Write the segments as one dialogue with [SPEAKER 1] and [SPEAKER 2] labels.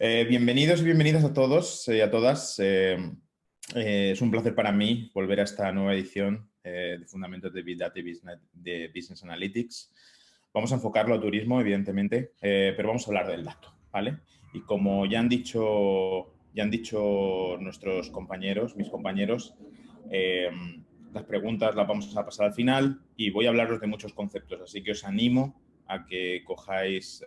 [SPEAKER 1] Bienvenidos y bienvenidas a todos y a todas. Es un placer para mí volver a esta nueva edición de Fundamentos de Big Data y de Business Analytics. Vamos a enfocarlo a turismo, evidentemente, pero vamos a hablar del dato, ¿vale? Y como ya han dicho nuestros compañeros, mis compañeros, las preguntas las vamos a pasar al final y voy a hablaros de muchos conceptos, así que os animo a que cojáis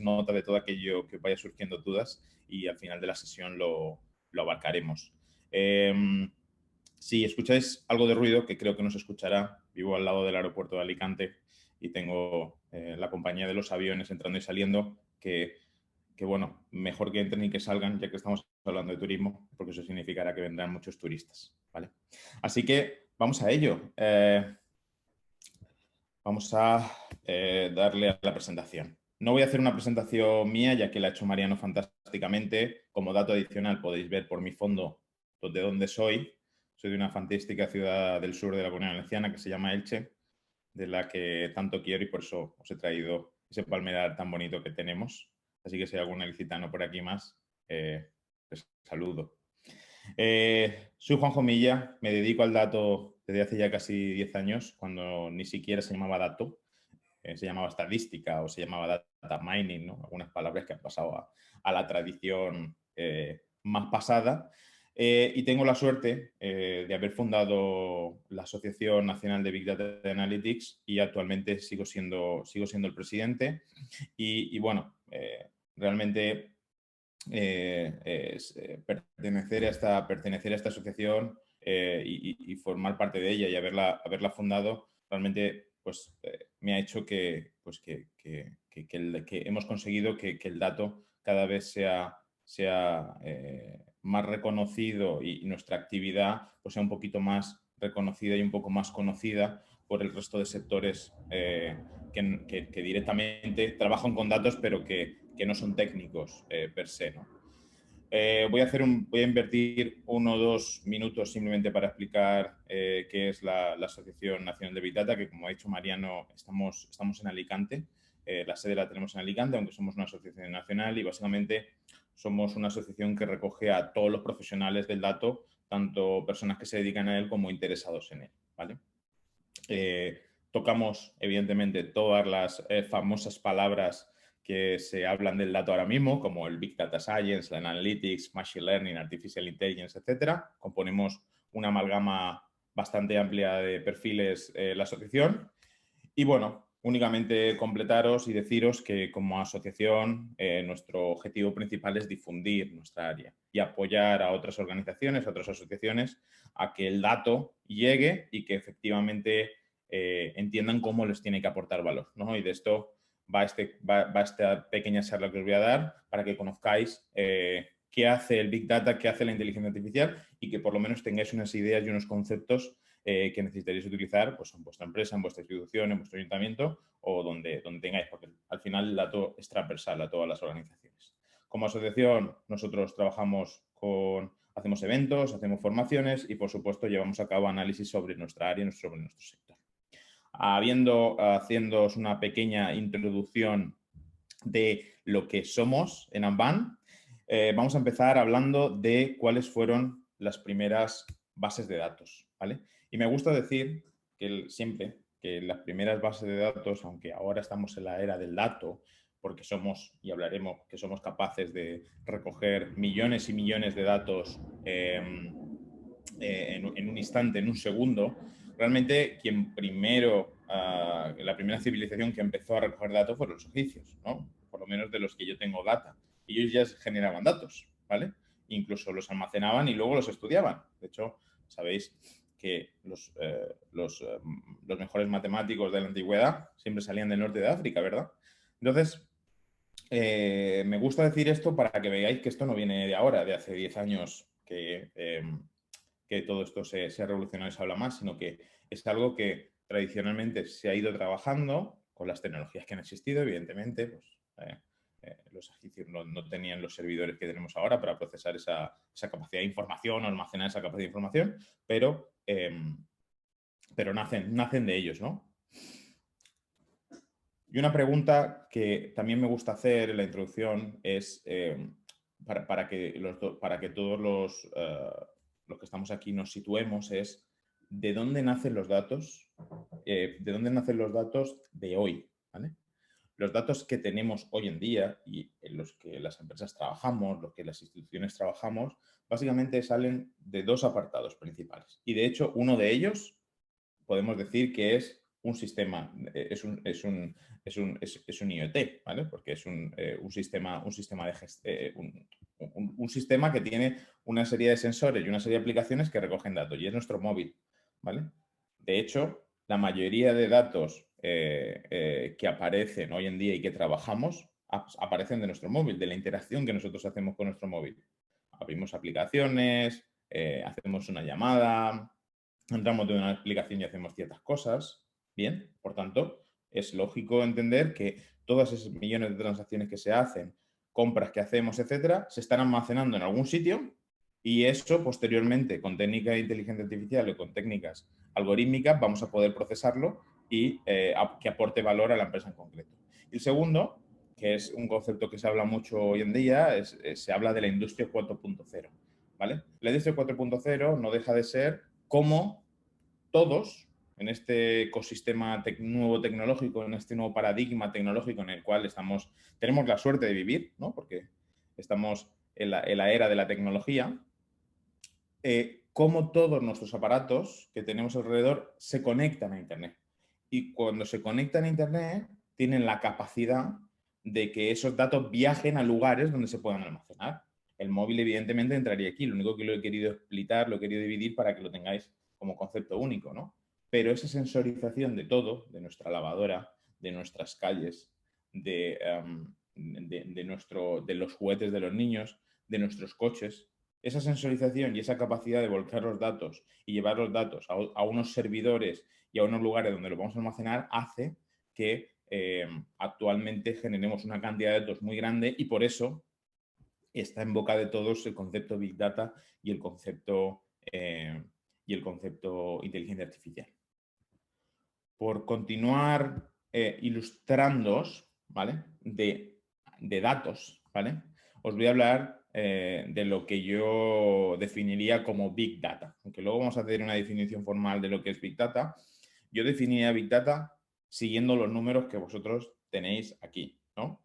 [SPEAKER 1] nota de todo aquello que vaya surgiendo dudas y al final de la sesión lo abarcaremos. Si escucháis algo de ruido, que creo que no se escuchará, vivo al lado del aeropuerto de Alicante y tengo la compañía de los aviones entrando y saliendo, que bueno, mejor que entren y que salgan, ya que estamos hablando de turismo, porque eso significará que vendrán muchos turistas, ¿vale? Así que vamos a ello. Vamos a darle a la presentación. No voy a hacer una presentación mía, ya que la ha hecho Mariano fantásticamente. Como dato adicional podéis ver por mi fondo de dónde soy. Soy de una fantástica ciudad del sur de la Comunidad Valenciana que se llama Elche, de la que tanto quiero y por eso os he traído ese palmeral tan bonito que tenemos. Así que si hay algún ilicitano por aquí más, les saludo. Soy Juanjo Milla, me dedico al dato desde hace ya casi 10 años, cuando ni siquiera se llamaba dato, se llamaba estadística o se llamaba data mining, ¿no? Algunas palabras que han pasado a la tradición más pasada. Y tengo la suerte de haber fundado la Asociación Nacional de Big Data Analytics y actualmente sigo siendo el presidente. Y bueno, realmente pertenecer a esta asociación y formar parte de ella y haberla fundado realmente pues, me ha hecho que hemos conseguido que el dato cada vez sea más reconocido y nuestra actividad pues, sea un poquito más reconocida y un poco más conocida por el resto de sectores que directamente trabajan con datos pero que no son técnicos per se, ¿no? Voy a invertir 1 o 2 minutos simplemente para explicar qué es la Asociación Nacional de Big Data, que como ha dicho Mariano, estamos en Alicante. La sede la tenemos en Alicante, aunque somos una asociación nacional y básicamente somos una asociación que recoge a todos los profesionales del dato, tanto personas que se dedican a él como interesados en él, ¿vale? Tocamos, evidentemente, todas las famosas palabras que se hablan del dato ahora mismo, como el Big Data Science, el Analytics, Machine Learning, Artificial Intelligence, etcétera. Componemos una amalgama bastante amplia de perfiles la asociación. Y bueno, únicamente completaros y deciros que como asociación nuestro objetivo principal es difundir nuestra área y apoyar a otras organizaciones, a otras asociaciones, a que el dato llegue y que efectivamente entiendan cómo les tiene que aportar valor, ¿no? Y de esto va esta pequeña charla que os voy a dar para que conozcáis qué hace el Big Data, qué hace la inteligencia artificial y que por lo menos tengáis unas ideas y unos conceptos que necesitaréis utilizar pues, en vuestra empresa, en vuestra institución, en vuestro ayuntamiento o donde tengáis, porque al final el dato es transversal a todas las organizaciones. Como asociación, nosotros hacemos eventos, hacemos formaciones y, por supuesto, llevamos a cabo análisis sobre nuestra área, sobre nuestro sector. Haciéndoos una pequeña introducción de lo que somos en Amban, vamos a empezar hablando de cuáles fueron las primeras bases de datos, ¿vale? Y me gusta decir que siempre que las primeras bases de datos, aunque ahora estamos en la era del dato, porque somos, y hablaremos, que somos capaces de recoger millones y millones de datos en un instante, en un segundo, realmente la primera civilización que empezó a recoger datos fueron los egipcios, ¿no? Por lo menos de los que yo tengo data. Ellos ya generaban datos, ¿vale? Incluso los almacenaban y luego los estudiaban. De hecho, sabéis que los mejores matemáticos de la antigüedad siempre salían del norte de África, ¿verdad? Entonces, me gusta decir esto para que veáis que esto no viene de ahora, de hace 10 años que todo esto se ha revolucionado y se habla más, sino que es algo que tradicionalmente se ha ido trabajando con las tecnologías que han existido, evidentemente, pues, los egipcios no tenían los servidores que tenemos ahora para procesar esa capacidad de información o almacenar esa capacidad de información, pero nacen de ellos, ¿no? Y una pregunta que también me gusta hacer en la introducción es para que todos los que estamos aquí nos situemos es de dónde nacen los datos, de hoy, ¿vale? Los datos que tenemos hoy en día y en los que las empresas trabajamos, los que las instituciones trabajamos, básicamente salen de dos apartados principales. Y de hecho, uno de ellos podemos decir que es un sistema, es un IoT, ¿vale? Porque es un sistema de un sistema que tiene una serie de sensores y una serie de aplicaciones que recogen datos y es nuestro móvil, ¿vale? De hecho, la mayoría de datos que aparecen hoy en día y que trabajamos aparecen de nuestro móvil, de la interacción que nosotros hacemos con nuestro móvil. Abrimos aplicaciones, hacemos una llamada, entramos de una aplicación y hacemos ciertas cosas. Bien, por tanto, es lógico entender que todas esas millones de transacciones que se hacen, compras que hacemos, etcétera, se están almacenando en algún sitio y eso posteriormente con técnicas de inteligencia artificial o con técnicas algorítmicas vamos a poder procesarlo y que aporte valor a la empresa en concreto. Y el segundo, que es un concepto que se habla mucho hoy en día, se habla de la industria 4.0. ¿Vale? La industria 4.0 no deja de ser cómo todos en este ecosistema nuevo tecnológico, en este nuevo paradigma tecnológico en el cual tenemos la suerte de vivir, ¿no? Porque estamos en la era de la tecnología, cómo todos nuestros aparatos que tenemos alrededor se conectan a Internet. Y cuando se conectan a Internet, tienen la capacidad de que esos datos viajen a lugares donde se puedan almacenar. El móvil, evidentemente, entraría aquí. Lo único que lo he querido explicar, lo he querido dividir para que lo tengáis como concepto único, ¿no? Pero esa sensorización de todo, de nuestra lavadora, de nuestras calles, de los juguetes de los niños, de nuestros coches, esa sensorización y esa capacidad de volcar los datos y llevar los datos a unos servidores y a unos lugares donde los vamos a almacenar hace que actualmente generemos una cantidad de datos muy grande y por eso está en boca de todos el concepto Big Data y el concepto inteligencia artificial. Por continuar ilustrándoos, ¿vale? de datos, ¿vale? Os voy a hablar de lo que yo definiría como Big Data. Aunque luego vamos a hacer una definición formal de lo que es Big Data, yo definiría Big Data siguiendo los números que vosotros tenéis aquí, ¿no?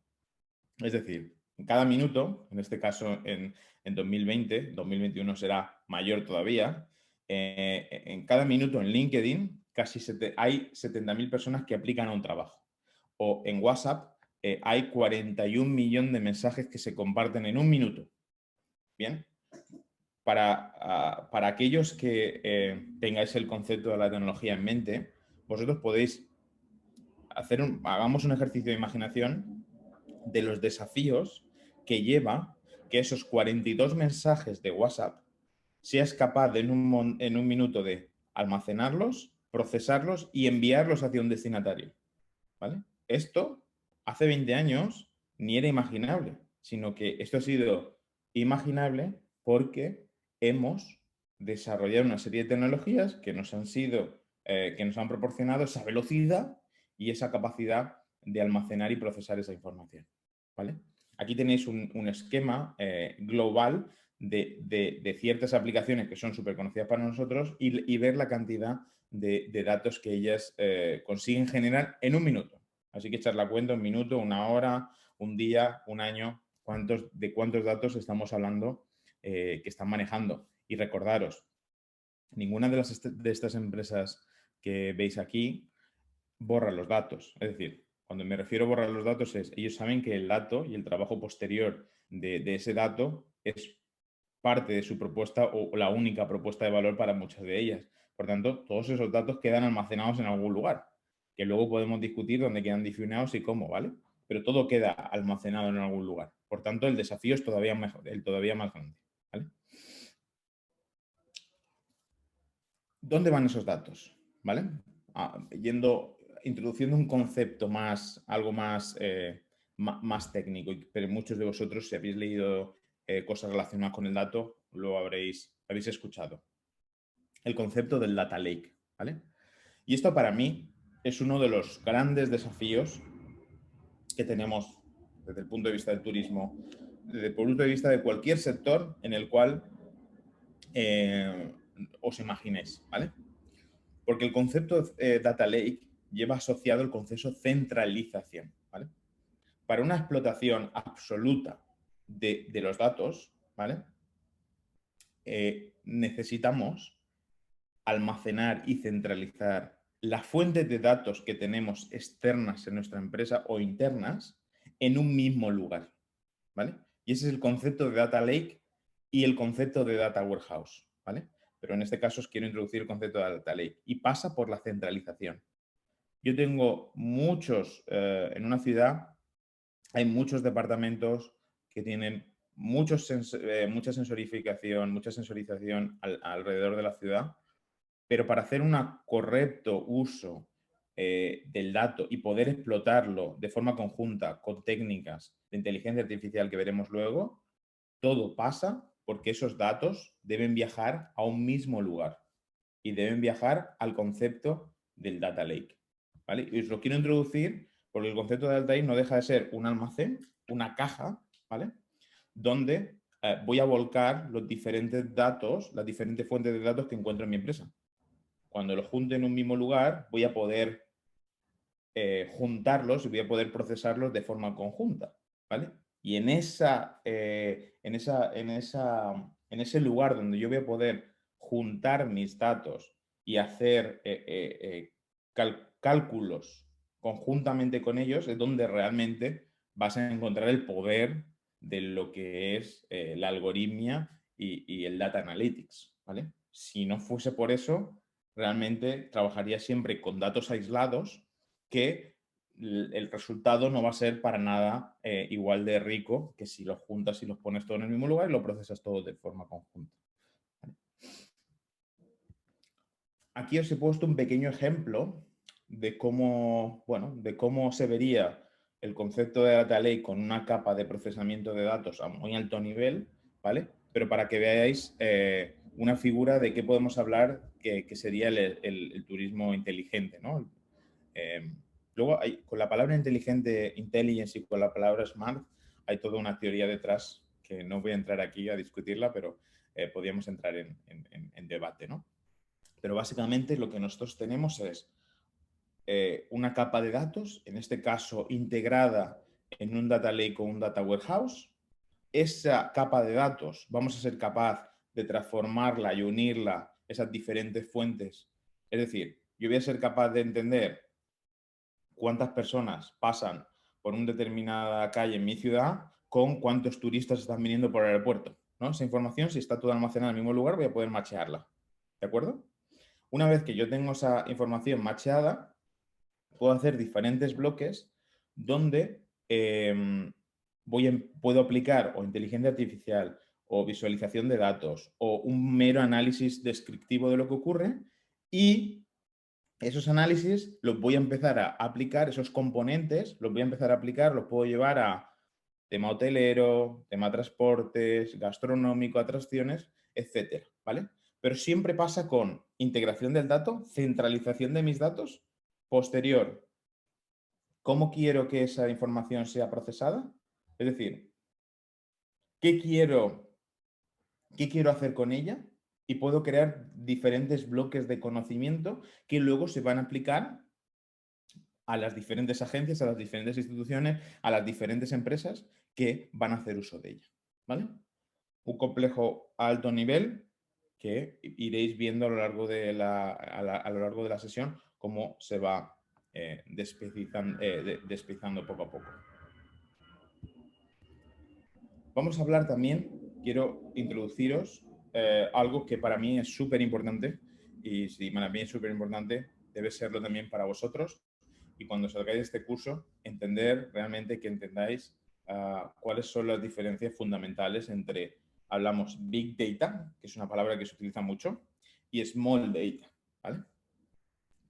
[SPEAKER 1] Es decir, en cada minuto, en este caso en 2020, 2021 será mayor todavía, en cada minuto en LinkedIn hay 70.000 personas que aplican a un trabajo. O en WhatsApp hay 41 millones de mensajes que se comparten en un minuto. Bien, para aquellos que tengáis el concepto de la tecnología en mente, vosotros podéis hagamos un ejercicio de imaginación de los desafíos que lleva que esos 42 mensajes de WhatsApp seas capaz de en un minuto de almacenarlos, procesarlos y enviarlos hacia un destinatario. ¿Vale? Esto hace 20 años ni era imaginable, sino que esto ha sido imaginable porque hemos desarrollado una serie de tecnologías que nos han proporcionado esa velocidad y esa capacidad de almacenar y procesar esa información. ¿Vale? Aquí tenéis un esquema global de ciertas aplicaciones que son súper conocidas para nosotros y ver la cantidad de datos que ellas consiguen generar en un minuto. Así que echar la cuenta, un minuto, una hora, un día, un año, de cuántos datos estamos hablando que están manejando. Y recordaros, ninguna de estas empresas que veis aquí borra los datos. Es decir, cuando me refiero a borrar los datos ellos saben que el dato y el trabajo posterior de ese dato es parte de su propuesta o la única propuesta de valor para muchas de ellas. Por tanto, todos esos datos quedan almacenados en algún lugar, que luego podemos discutir dónde quedan difuminados y cómo, ¿vale? Pero todo queda almacenado en algún lugar. Por tanto, el desafío es todavía más grande, ¿vale? ¿Dónde van esos datos? ¿Vale? Introduciendo un concepto algo más técnico, pero muchos de vosotros, si habéis leído cosas relacionadas con el dato, lo habéis escuchado. El concepto del data lake, ¿vale? Y esto para mí es uno de los grandes desafíos que tenemos desde el punto de vista del turismo desde el punto de vista de cualquier sector en el cual os imaginéis, ¿vale? Porque el concepto Data Lake lleva asociado el concepto centralización, ¿vale? Para una explotación absoluta de los datos, ¿vale? Necesitamos almacenar y centralizar las fuentes de datos que tenemos externas en nuestra empresa o internas en un mismo lugar, ¿vale? Y ese es el concepto de Data Lake y el concepto de Data Warehouse, ¿vale? Pero en este caso os quiero introducir el concepto de Data Lake y pasa por la centralización. Yo tengo muchos, en una ciudad hay muchos departamentos que tienen mucha sensorización alrededor de la ciudad, pero para hacer un correcto uso del dato y poder explotarlo de forma conjunta con técnicas de inteligencia artificial que veremos luego, todo pasa porque esos datos deben viajar a un mismo lugar y deben viajar al concepto del data lake, ¿vale? Y os lo quiero introducir porque el concepto de data lake no deja de ser un almacén, una caja, ¿vale? Donde voy a volcar los diferentes datos, las diferentes fuentes de datos que encuentro en mi empresa. Cuando los junte en un mismo lugar, voy a poder juntarlos y voy a poder procesarlos de forma conjunta, ¿vale? Y en ese lugar donde yo voy a poder juntar mis datos y hacer cálculos conjuntamente con ellos, es donde realmente vas a encontrar el poder de lo que es la algoritmia y el data analytics, ¿vale? Si no fuese por eso, realmente trabajaría siempre con datos aislados que el resultado no va a ser para nada igual de rico que si los juntas y los pones todo en el mismo lugar y lo procesas todo de forma conjunta. ¿Vale? Aquí os he puesto un pequeño ejemplo de cómo, bueno, de cómo se vería el concepto de Data Lake con una capa de procesamiento de datos a muy alto nivel, ¿vale? Pero para que veáis una figura de qué podemos hablar que sería el turismo inteligente, ¿no? Luego, con la palabra inteligente, intelligence y con la palabra smart, hay toda una teoría detrás que no voy a entrar aquí a discutirla, pero podríamos entrar en debate, ¿no? Pero básicamente lo que nosotros tenemos es una capa de datos, en este caso integrada en un data lake o un data warehouse. Esa capa de datos vamos a ser capaz de transformarla y unirla, esas diferentes fuentes. Es decir, yo voy a ser capaz de entender cuántas personas pasan por una determinada calle en mi ciudad con cuántos turistas están viniendo por el aeropuerto, ¿no? Esa información, si está toda almacenada en el mismo lugar, voy a poder machearla. ¿De acuerdo? Una vez que yo tengo esa información macheada, puedo hacer diferentes bloques donde puedo aplicar o inteligencia artificial o visualización de datos o un mero análisis descriptivo de lo que ocurre y esos análisis los voy a empezar a aplicar, esos componentes los voy a empezar a aplicar, los puedo llevar a tema hotelero, tema transportes, gastronómico, atracciones, etcétera, ¿vale? Pero siempre pasa con integración del dato, centralización de mis datos, posterior, ¿cómo quiero que esa información sea procesada? Es decir, ¿qué quiero hacer con ella? Y puedo crear diferentes bloques de conocimiento que luego se van a aplicar a las diferentes agencias, a las diferentes instituciones, a las diferentes empresas que van a hacer uso de ella, ¿vale? Un complejo a alto nivel que iréis viendo a lo largo de la sesión cómo se va despezando poco a poco. Vamos a hablar también, quiero introduciros algo que para mí es súper importante y si para mí es súper importante, debe serlo también para vosotros y cuando salgáis de este curso, entender realmente que entendáis cuáles son las diferencias fundamentales entre, hablamos Big Data, que es una palabra que se utiliza mucho, y Small Data, ¿vale?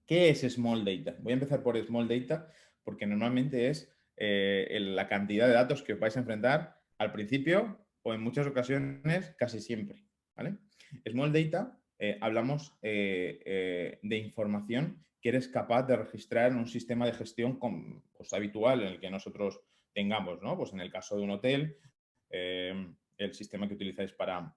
[SPEAKER 1] ¿Qué es Small Data? Voy a empezar por Small Data porque normalmente es la cantidad de datos que os vais a enfrentar al principio o en muchas ocasiones casi siempre, ¿vale? Small Data, hablamos de información que eres capaz de registrar en un sistema de gestión habitual en el que nosotros tengamos, ¿no? Pues en el caso de un hotel, el sistema que utilizáis para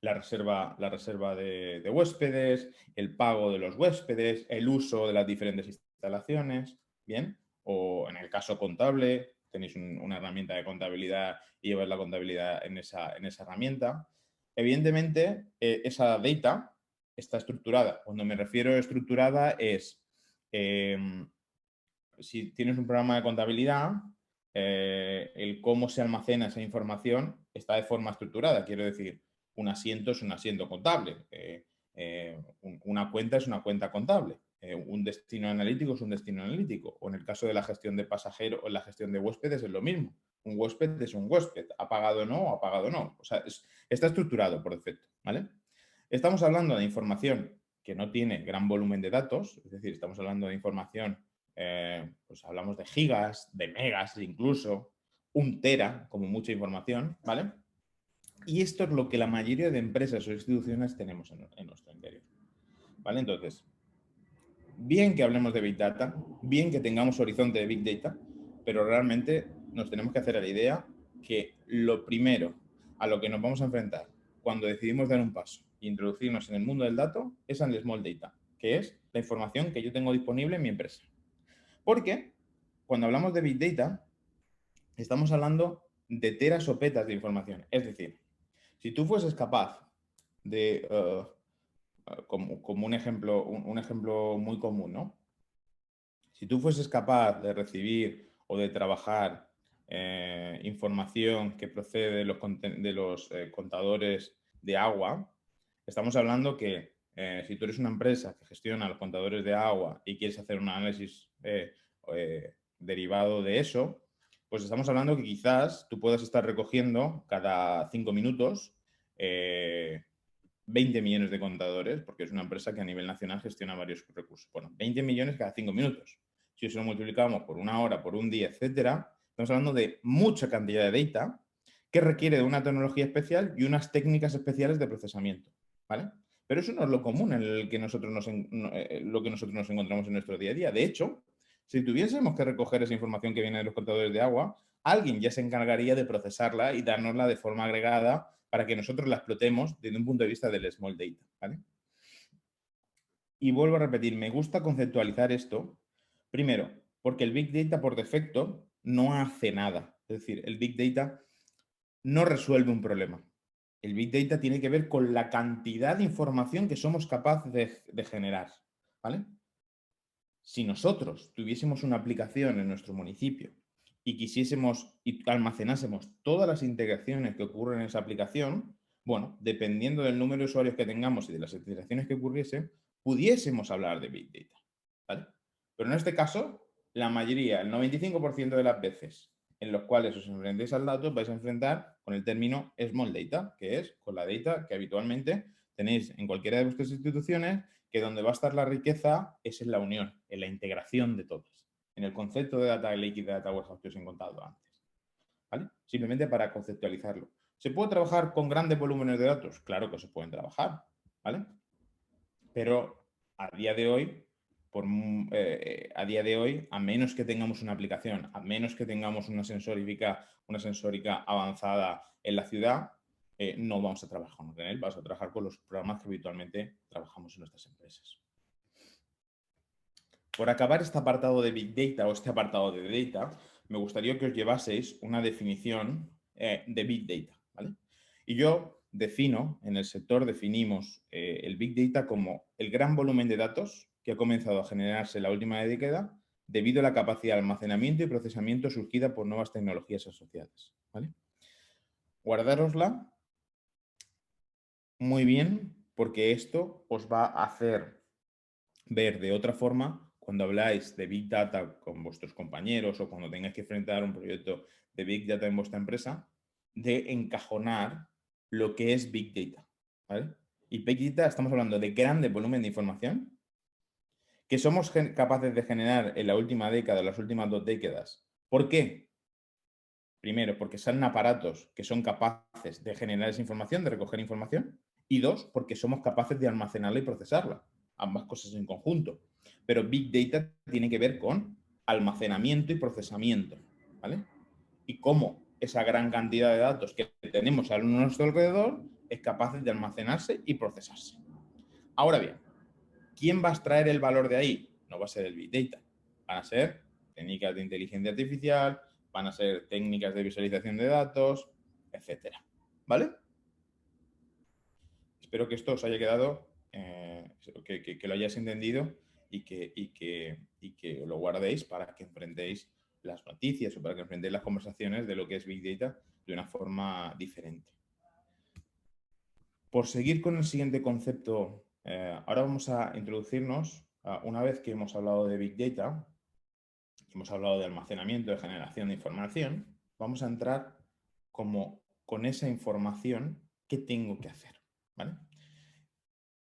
[SPEAKER 1] la reserva de huéspedes, el pago de los huéspedes, el uso de las diferentes instalaciones, ¿bien? O en el caso contable, tenéis una herramienta de contabilidad y lleváis la contabilidad en esa herramienta. Evidentemente, esa data está estructurada. Cuando me refiero a estructurada es, si tienes un programa de contabilidad, el cómo se almacena esa información está de forma estructurada. Quiero decir, un asiento es un asiento contable, una cuenta es una cuenta contable, un destino analítico es un destino analítico, o en el caso de la gestión de pasajeros o en la gestión de huéspedes es lo mismo. Un huésped es un huésped, ha pagado o no, ha pagado o no. O sea, está estructurado por defecto, ¿vale? Estamos hablando de información que no tiene gran volumen de datos, es decir, estamos hablando de información, pues hablamos de gigas, de megas incluso, 1 tera como mucha información, ¿vale? Y esto es lo que la mayoría de empresas o instituciones tenemos en nuestro interior, ¿vale? Entonces, bien que hablemos de Big Data, bien que tengamos horizonte de Big Data, pero realmente nos tenemos que hacer a la idea que lo primero a lo que nos vamos a enfrentar cuando decidimos dar un paso e introducirnos en el mundo del dato es al Small Data, que es la información que yo tengo disponible en mi empresa. Porque cuando hablamos de Big Data, estamos hablando de teras o petas de información. Es decir, si tú fueses capaz de, como un ejemplo muy común, ¿no? Si tú fueses capaz de recibir o de trabajar información que procede de los contadores de agua, estamos hablando que si tú eres una empresa que gestiona los contadores de agua y quieres hacer un análisis derivado de eso, pues estamos hablando que quizás tú puedas estar recogiendo cada 5 minutos 20 millones de contadores, porque es una empresa que a nivel nacional gestiona varios recursos. Bueno, 20 millones cada 5 minutos. Si eso lo multiplicamos por 1 hora, por un día, etcétera, estamos hablando de mucha cantidad de data que requiere de una tecnología especial y unas técnicas especiales de procesamiento, ¿vale? Pero eso no es lo común en el que nosotros lo que nosotros nos encontramos en nuestro día a día. De hecho, si tuviésemos que recoger esa información que viene de los contadores de agua, alguien ya se encargaría de procesarla y dárnosla de forma agregada para que nosotros la explotemos desde un punto de vista del Small Data, ¿vale? Y vuelvo a repetir, me gusta conceptualizar esto, primero, porque el Big Data por defecto no hace nada. Es decir, el Big Data no resuelve un problema. El Big Data tiene que ver con la cantidad de información que somos capaces de generar, ¿vale? Si nosotros tuviésemos una aplicación en nuestro municipio y quisiésemos y almacenásemos todas las integraciones que ocurren en esa aplicación, bueno, dependiendo del número de usuarios que tengamos y de las integraciones que ocurriesen, pudiésemos hablar de Big Data, ¿vale? Pero en este caso, la mayoría, el 95% de las veces en los cuales os enfrentéis al dato, vais a enfrentar con el término Small Data, que es con la data que habitualmente tenéis en cualquiera de vuestras instituciones, que donde va a estar la riqueza es en la unión, en la integración de todos, en el concepto de Data Lake y de Data Warehouse que os he contado antes, ¿vale? Simplemente para conceptualizarlo. ¿Se puede trabajar con grandes volúmenes de datos? Claro que se pueden trabajar, ¿vale? Pero a día de hoy, a menos que tengamos una aplicación, a menos que tengamos una sensórica avanzada en la ciudad, no vamos a trabajar con él, vamos a trabajar con los programas que habitualmente trabajamos en nuestras empresas. Por acabar este apartado de Big Data o este apartado de Data, me gustaría que os llevaseis una definición de Big Data, ¿vale? Y yo en el sector definimos el Big Data como el gran volumen de datos que ha comenzado a generarse en la última década debido a la capacidad de almacenamiento y procesamiento surgida por nuevas tecnologías asociadas, ¿vale? Guardárosla muy bien porque esto os va a hacer ver de otra forma cuando habláis de Big Data con vuestros compañeros o cuando tengáis que enfrentar un proyecto de Big Data en vuestra empresa, de encajonar lo que es Big Data, ¿vale? Y Big Data estamos hablando de grande volumen de información que somos capaces de generar en la última década, en las últimas 2 décadas. ¿Por qué? Primero, porque son aparatos que son capaces de generar esa información, de recoger información. Y 2, porque somos capaces de almacenarla y procesarla. Ambas cosas en conjunto. Pero Big Data tiene que ver con almacenamiento y procesamiento, ¿vale? Y cómo esa gran cantidad de datos que tenemos a nuestro alrededor es capaz de almacenarse y procesarse. Ahora bien, ¿quién va a extraer el valor de ahí? No va a ser el Big Data. Van a ser técnicas de inteligencia artificial, van a ser técnicas de visualización de datos, etcétera. ¿Vale? Espero que esto os haya quedado, que lo hayáis entendido y que lo guardéis para que enfrentéis las noticias o para que enfrentéis las conversaciones de lo que es Big Data de una forma diferente. Por seguir con el siguiente concepto, ahora vamos a introducirnos, una vez que hemos hablado de Big Data, hemos hablado de almacenamiento, de generación de información, vamos a entrar con esa información, ¿qué tengo que hacer? ¿Vale?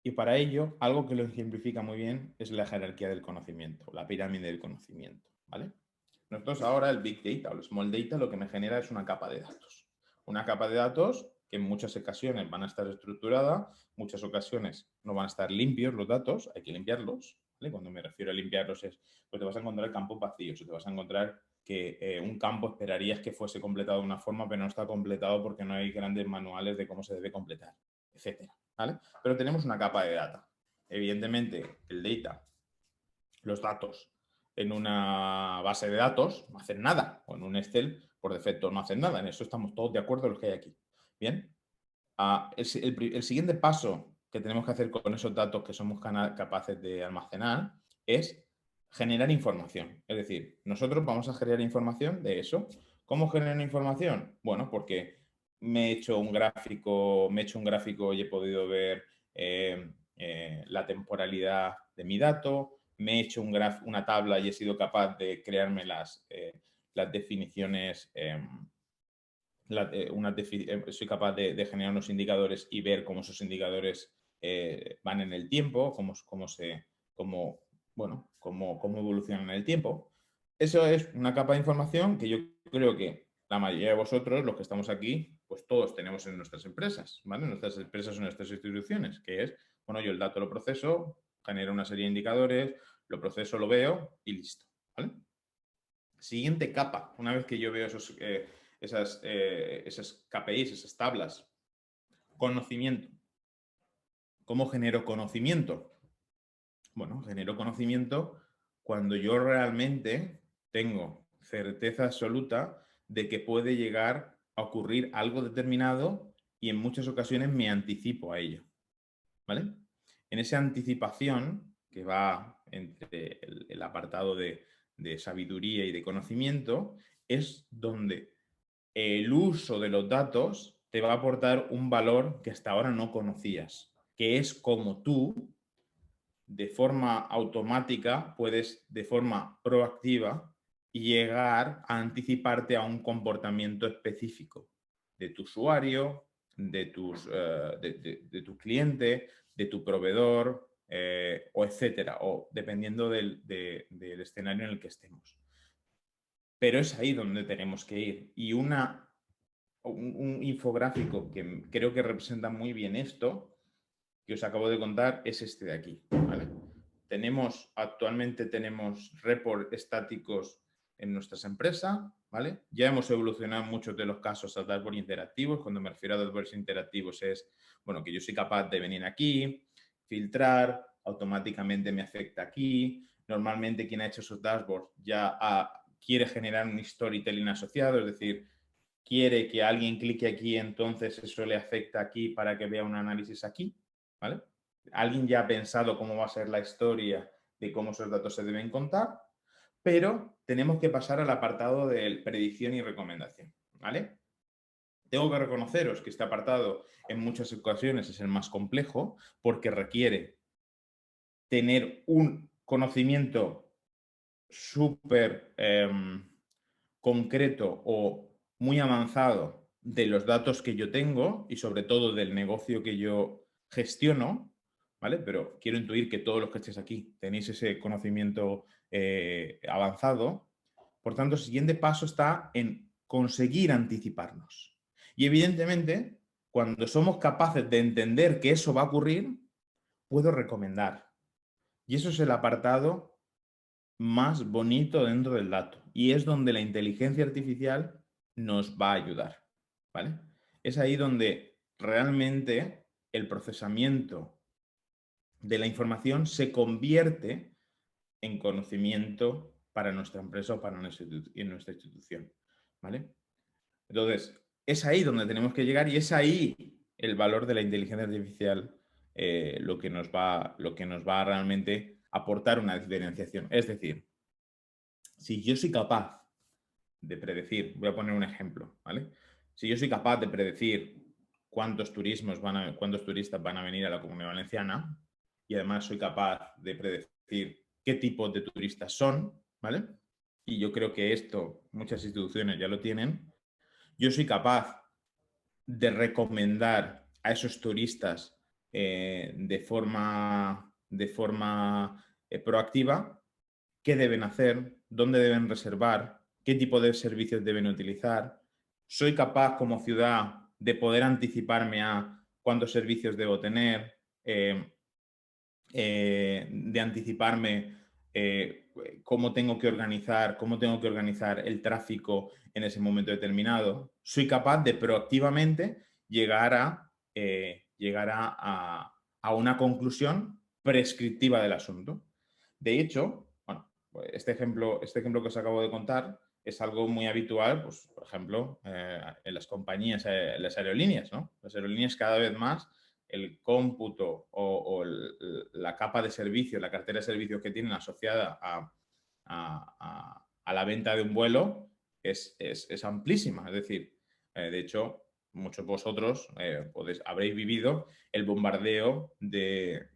[SPEAKER 1] Y para ello, algo que lo ejemplifica muy bien es la jerarquía del conocimiento, la pirámide del conocimiento, ¿vale? Nosotros ahora el Big Data o el Small Data lo que me genera es una capa de datos. Una capa de datos que en muchas ocasiones van a estar estructurada, muchas ocasiones no van a estar limpios los datos, hay que limpiarlos, ¿vale? Cuando me refiero a limpiarlos es, pues te vas a encontrar campos vacíos, o te vas a encontrar que un campo esperarías que fuese completado de una forma, pero no está completado porque no hay grandes manuales de cómo se debe completar, etcétera, ¿vale? Pero tenemos una capa de data. Evidentemente, el data, los datos en una base de datos no hacen nada, o en un Excel por defecto no hacen nada. En eso estamos todos de acuerdo los que hay aquí. Bien, el siguiente paso que tenemos que hacer con esos datos que somos capaces de almacenar es generar información. Es decir, nosotros vamos a generar información de eso. ¿Cómo generar información? Bueno, porque me he hecho un gráfico y he podido ver la temporalidad de mi dato, me he hecho una tabla y he sido capaz de crearme las definiciones, soy capaz de generar unos indicadores y ver cómo esos indicadores van en el tiempo, cómo evolucionan en el tiempo. Eso es una capa de información que yo creo que la mayoría de vosotros, los que estamos aquí, pues todos tenemos en nuestras empresas, ¿vale? Nuestras empresas o nuestras instituciones, que es, bueno, yo el dato lo proceso, genero una serie de indicadores, lo proceso, lo veo y listo, ¿vale? Siguiente capa, una vez que yo veo esas KPIs, esas tablas, conocimiento. ¿Cómo genero conocimiento? Bueno, genero conocimiento cuando yo realmente tengo certeza absoluta de que puede llegar a ocurrir algo determinado y en muchas ocasiones me anticipo a ello, ¿vale? En esa anticipación, que va entre el apartado de sabiduría y de conocimiento, es donde el uso de los datos te va a aportar un valor que hasta ahora no conocías, que es como tú, de forma automática, puedes, de forma proactiva, llegar a anticiparte a un comportamiento específico de tu usuario, de tu cliente, de tu proveedor, o etcétera, o dependiendo del escenario en el que estemos. Pero es ahí donde tenemos que ir. Y un infográfico que creo que representa muy bien esto, que os acabo de contar, es este de aquí, ¿vale? Actualmente tenemos reports estáticos en nuestras empresas, ¿vale? Ya hemos evolucionado muchos de los casos a dashboards interactivos. Cuando me refiero a dashboards interactivos es, bueno, que yo soy capaz de venir aquí, filtrar, automáticamente me afecta aquí. Normalmente quien ha hecho esos dashboards ya quiere generar un storytelling asociado, es decir, quiere que alguien clique aquí, entonces eso le afecta aquí para que vea un análisis aquí, ¿vale? Alguien ya ha pensado cómo va a ser la historia de cómo esos datos se deben contar, pero tenemos que pasar al apartado de predicción y recomendación, ¿vale? Tengo que reconoceros que este apartado en muchas ocasiones es el más complejo porque requiere tener un conocimiento súper concreto o muy avanzado de los datos que yo tengo y sobre todo del negocio que yo gestiono, ¿vale? Pero quiero intuir que todos los que estéis aquí tenéis ese conocimiento avanzado. Por tanto, el siguiente paso está en conseguir anticiparnos. Y evidentemente, cuando somos capaces de entender que eso va a ocurrir, puedo recomendar. Y eso es el apartado más bonito dentro del dato. Y es donde la inteligencia artificial nos va a ayudar, ¿vale? Es ahí donde realmente el procesamiento de la información se convierte en conocimiento para nuestra empresa o para nuestra institución, ¿vale? Entonces, es ahí donde tenemos que llegar y es ahí el valor de la inteligencia artificial, lo que nos va a realmente aportar una diferenciación. Es decir, si yo soy capaz de predecir, voy a poner un ejemplo, ¿vale? Si yo soy capaz de predecir cuántos turistas van a venir a la Comunidad Valenciana y además soy capaz de predecir qué tipo de turistas son, ¿vale? Y yo creo que esto muchas instituciones ya lo tienen. Yo soy capaz de recomendar a esos turistas de forma proactiva qué deben hacer, dónde deben reservar, qué tipo de servicios deben utilizar. Soy capaz como ciudad de poder anticiparme a cuántos servicios debo tener, de anticiparme cómo tengo que organizar el tráfico en ese momento determinado. Soy capaz de proactivamente llegar a una conclusión prescriptiva del asunto. De hecho, bueno, este ejemplo que os acabo de contar es algo muy habitual, pues, por ejemplo, en las compañías, las aerolíneas, ¿no? Las aerolíneas cada vez más el cómputo o la capa de servicios, la cartera de servicios que tienen asociada a la venta de un vuelo es amplísima. Es decir, de hecho, muchos de vosotros habréis vivido el bombardeo de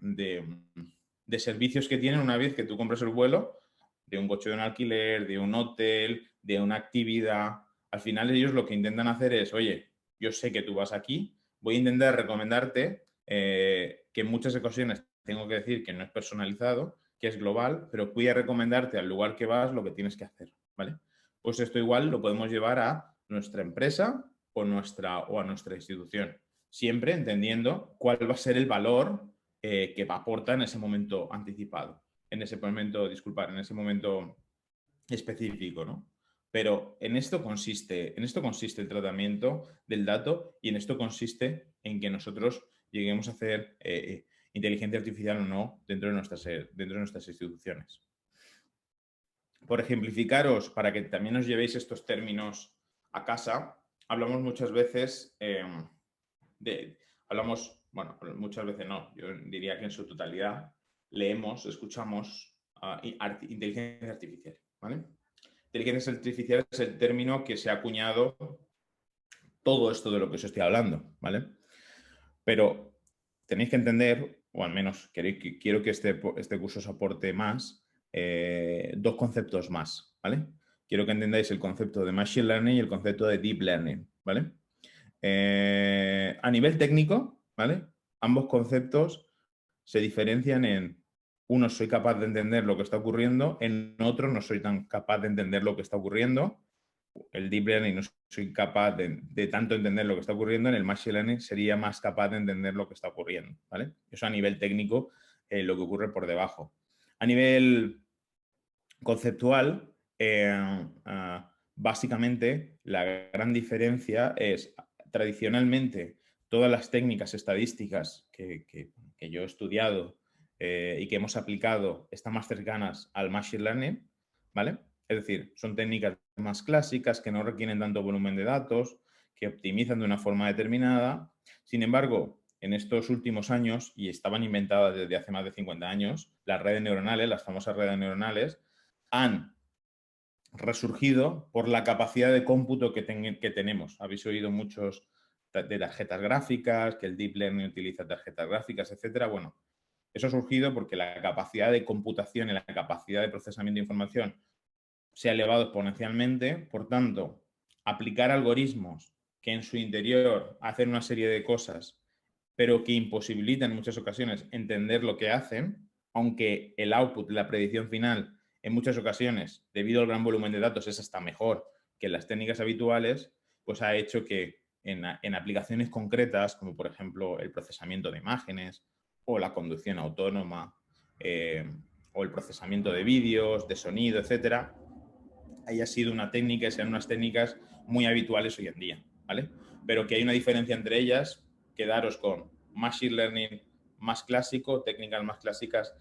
[SPEAKER 1] servicios que tienen una vez que tú compras el vuelo, de un coche de un alquiler, de un hotel, de una actividad. Al final ellos lo que intentan hacer es, oye, yo sé que tú vas aquí, voy a intentar recomendarte que en muchas ocasiones tengo que decir que no es personalizado, que es global, pero voy a recomendarte al lugar que vas lo que tienes que hacer, ¿vale? Pues esto igual lo podemos llevar a nuestra empresa o a nuestra institución, siempre entendiendo cuál va a ser el valor que aporta en ese momento anticipado, en ese momento específico, ¿no? Pero en esto consiste el tratamiento del dato y en esto consiste en que nosotros lleguemos a hacer inteligencia artificial o no dentro de nuestras instituciones. Por ejemplificaros, para que también os llevéis estos términos a casa, hablamos muchas veces muchas veces no, yo diría que en su totalidad escuchamos inteligencia artificial, ¿vale? Inteligencia artificial es el término que se ha acuñado todo esto de lo que os estoy hablando, ¿vale? Pero tenéis que entender, o al menos quiero que este curso os aporte más, dos conceptos más, ¿vale? Quiero que entendáis el concepto de Machine Learning y el concepto de Deep Learning, ¿vale? A nivel técnico, ¿vale? Ambos conceptos se diferencian en uno soy capaz de entender lo que está ocurriendo, en otro no soy tan capaz de entender lo que está ocurriendo. El Deep Learning no soy capaz de tanto entender lo que está ocurriendo, en el Machine Learning sería más capaz de entender lo que está ocurriendo, ¿vale? Eso a nivel técnico, lo que ocurre por debajo. A nivel conceptual, básicamente la gran diferencia es tradicionalmente todas las técnicas estadísticas que yo he estudiado y que hemos aplicado están más cercanas al Machine Learning, ¿vale? Es decir, son técnicas más clásicas que no requieren tanto volumen de datos, que optimizan de una forma determinada. Sin embargo, en estos últimos años, y estaban inventadas desde hace más de 50 años, las redes neuronales, las famosas redes neuronales, han resurgido por la capacidad de cómputo que tenemos. Habéis oído muchos de tarjetas gráficas, que el Deep Learning utiliza tarjetas gráficas, etcétera. Bueno, eso ha surgido porque la capacidad de computación y la capacidad de procesamiento de información se ha elevado exponencialmente. Por tanto, aplicar algoritmos que en su interior hacen una serie de cosas, pero que imposibilitan en muchas ocasiones entender lo que hacen, aunque el output, la predicción final, en muchas ocasiones, debido al gran volumen de datos, es hasta mejor que las técnicas habituales, pues ha hecho que en aplicaciones concretas, como por ejemplo el procesamiento de imágenes o la conducción autónoma o el procesamiento de vídeos, de sonido, etcétera, haya sido una técnica y sean unas técnicas muy habituales hoy en día, ¿vale? Pero que hay una diferencia entre ellas, quedaros con Machine Learning más clásico, técnicas más clásicas,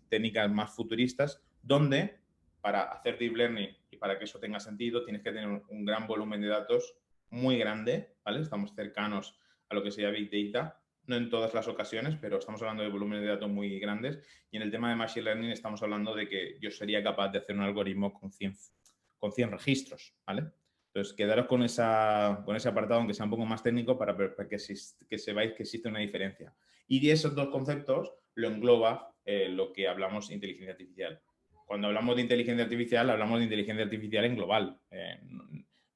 [SPEAKER 1] técnicas más futuristas, donde para hacer Deep Learning y para que eso tenga sentido tienes que tener un gran volumen de datos muy grande, ¿vale? Estamos cercanos a lo que sería Big Data, no en todas las ocasiones, pero estamos hablando de volúmenes de datos muy grandes. Y en el tema de Machine Learning estamos hablando de que yo sería capaz de hacer un algoritmo con 100 registros, ¿vale? Entonces, quedaros con ese apartado, aunque sea un poco más técnico, para que sepáis que existe una diferencia. Y de esos dos conceptos lo engloba lo que hablamos de inteligencia artificial. Cuando hablamos de inteligencia artificial, hablamos de inteligencia artificial en global.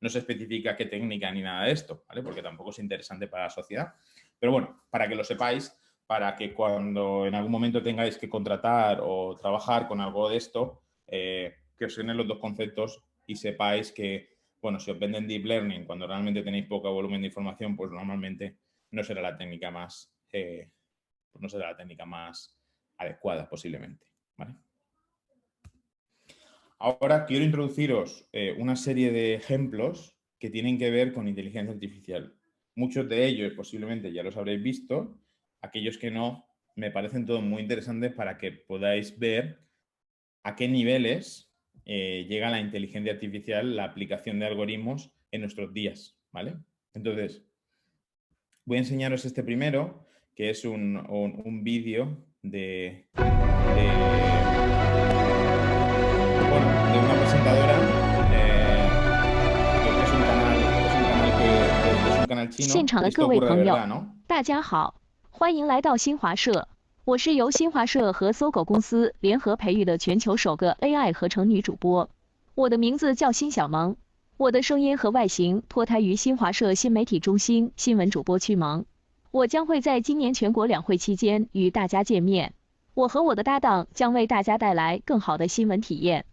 [SPEAKER 1] No se especifica qué técnica ni nada de esto, ¿vale? Porque tampoco es interesante para la sociedad. Pero bueno, para que lo sepáis, para que cuando en algún momento tengáis que contratar o trabajar con algo de esto, que os suenen los dos conceptos y sepáis que, bueno, si os venden Deep Learning cuando realmente tenéis poco volumen de información, pues normalmente no será la técnica más, adecuada posiblemente, ¿vale? Ahora quiero introduciros una serie de ejemplos que tienen que ver con inteligencia artificial. Muchos de ellos posiblemente ya los habréis visto, aquellos que no, me parecen todos muy interesantes para que podáis ver a qué niveles llega la inteligencia artificial, la aplicación de algoritmos en nuestros días, ¿vale? Entonces, voy a enseñaros este primero, que es un vídeo de una presentadora que es un canal chino.
[SPEAKER 2] 现场的
[SPEAKER 1] Esto
[SPEAKER 2] 各位
[SPEAKER 1] ocurre de
[SPEAKER 2] 朋友，
[SPEAKER 1] verdad, ¿no?
[SPEAKER 2] 大家好，欢迎来到新华社。我是由新华社和搜狗公司联合培育的全球首个 AI 合成女主播。我的名字叫辛小萌，我的声音和外形脱胎于新华社新媒体中心新闻主播区萌。我将会在今年全国两会期间与大家见面。我和我的搭档将为大家带来更好的新闻体验。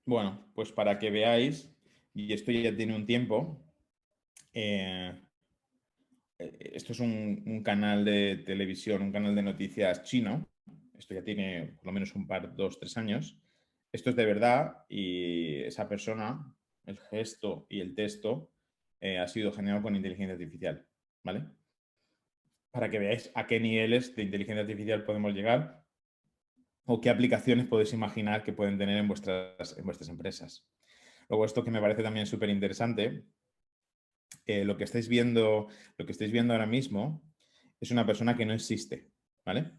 [SPEAKER 1] Bueno, pues para que veáis, y esto ya tiene un tiempo, esto es un canal de televisión, un canal de noticias chino. Esto ya tiene por lo menos 2, 3 años. Esto es de verdad y esa persona, el gesto y el texto ha sido generado con inteligencia artificial, ¿vale? Para que veáis a qué niveles de inteligencia artificial podemos llegar o qué aplicaciones podéis imaginar que pueden tener en vuestras empresas. Luego, esto que me parece también súper interesante, lo que estáis viendo ahora mismo es una persona que no existe, ¿vale?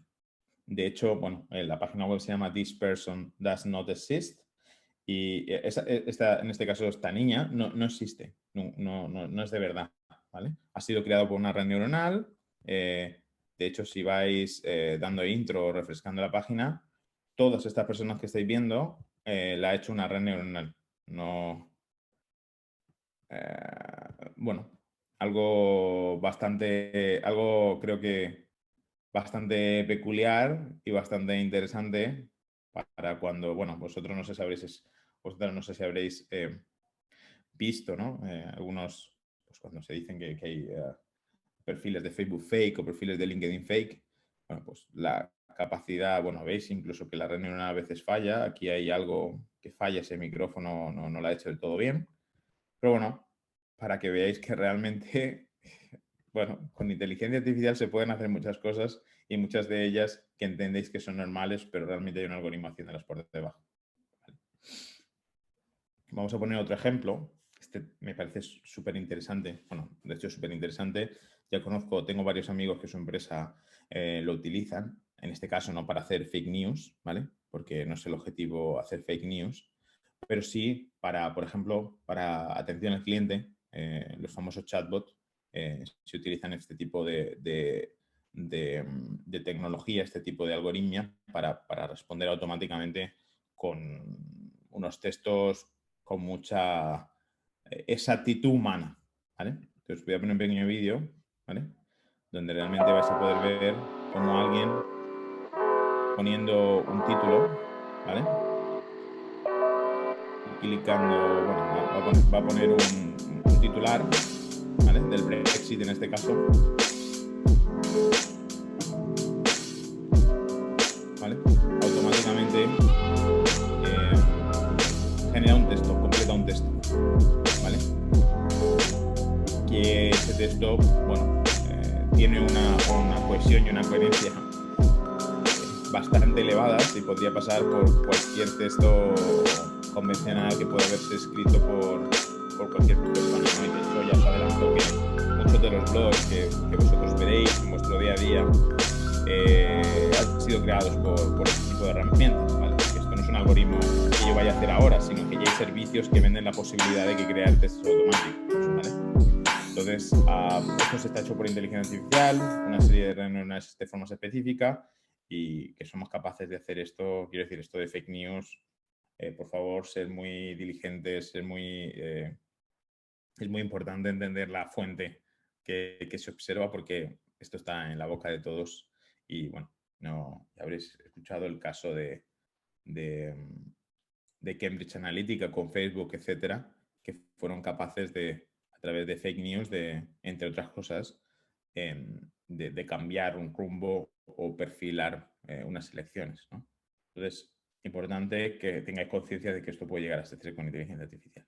[SPEAKER 1] De hecho, bueno, la página web se llama This Person Does Not Exist y en este caso esta niña no existe, no es de verdad, ¿vale? Ha sido creado por una red neuronal. De hecho, si vais dando intro o refrescando la página, todas estas personas que estáis viendo la ha hecho una red neuronal. Bueno, algo creo que bastante peculiar y bastante interesante para cuando, bueno, vosotros no sé si habréis visto, ¿no? Algunos, pues cuando se dicen que hay perfiles de Facebook fake o perfiles de LinkedIn fake, bueno, pues la capacidad, bueno, veis incluso que la red neuronal a veces falla, aquí hay algo que falla, ese micrófono no lo ha hecho del todo bien, pero bueno, para que veáis que realmente, bueno, con inteligencia artificial se pueden hacer muchas cosas y muchas de ellas que entendéis que son normales, pero realmente hay un algoritmo haciéndolas por debajo. ¿Vale? Vamos a poner otro ejemplo. Este me parece súper interesante. Bueno, de hecho es súper interesante. Ya tengo varios amigos que su empresa lo utilizan. En este caso no para hacer fake news, ¿vale? Porque no es el objetivo hacer fake news, pero sí para, por ejemplo, para atención al cliente, los famosos chatbots, se utilizan este tipo de tecnología, este tipo de algoritmia para responder automáticamente con unos textos con mucha exactitud humana, ¿vale? Entonces voy a poner un pequeño vídeo, ¿vale? Donde realmente vais a poder ver cómo alguien poniendo un título, ¿vale? Clicando, bueno, va a poner un titular, ¿vale? Del Brexit en este caso, ¿vale? Automáticamente genera un texto, completa un texto. ¿vale? Que ese texto, bueno, tiene una cohesión y una coherencia bastante elevadas y podría pasar por cualquier texto convencional que pueda haberse escrito por cualquier persona, ¿no? Y de hecho ya os adelanto que muchos de los blogs que vosotros veréis en vuestro día a día han sido creados por este tipo de herramientas, ¿vale? Porque esto no es un algoritmo que yo vaya a hacer ahora, sino que ya hay servicios que venden la posibilidad de que crear textos automáticos, ¿vale? Entonces, esto está hecho por inteligencia artificial, una serie de neuronas de forma específica, y que somos capaces de hacer esto, quiero decir, esto de fake news, por favor, ser muy diligentes, es muy importante entender la fuente que se observa, porque esto está en la boca de todos y, bueno, no, ya habréis escuchado el caso de Cambridge Analytica con Facebook, etcétera, que fueron capaces de, a través de fake news, entre otras cosas, de cambiar un rumbo o perfilar unas elecciones, ¿no? Entonces, importante que tengáis conciencia de que esto puede llegar a hacer con inteligencia artificial.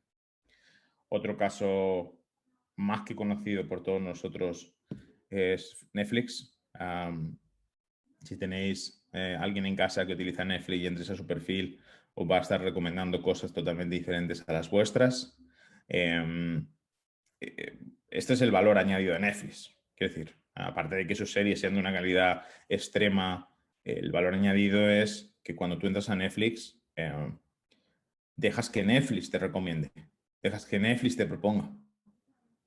[SPEAKER 1] Otro caso más que conocido por todos nosotros es Netflix. Si tenéis alguien en casa que utiliza Netflix y entres a su perfil, os va a estar recomendando cosas totalmente diferentes a las vuestras. Este es el valor añadido de Netflix. Quiero decir, aparte de que sus series sean de una calidad extrema, el valor añadido es que cuando tú entras a Netflix, dejas que Netflix te recomiende, dejas que Netflix te proponga.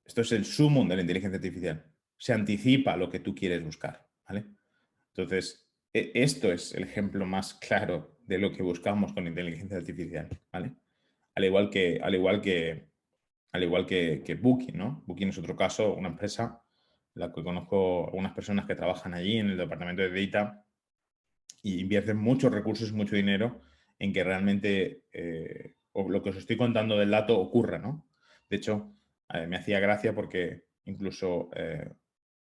[SPEAKER 1] Esto es el sumum de la inteligencia artificial. Se anticipa lo que tú quieres buscar, ¿vale? Entonces, esto es el ejemplo más claro de lo que buscamos con inteligencia artificial, ¿vale? Al igual que Booking, ¿no? Booking es otro caso, una empresa en la que conozco algunas personas que trabajan allí en el departamento de Data y invierten muchos recursos y mucho dinero en que realmente lo que os estoy contando del dato ocurra, ¿no? De hecho, me hacía gracia porque incluso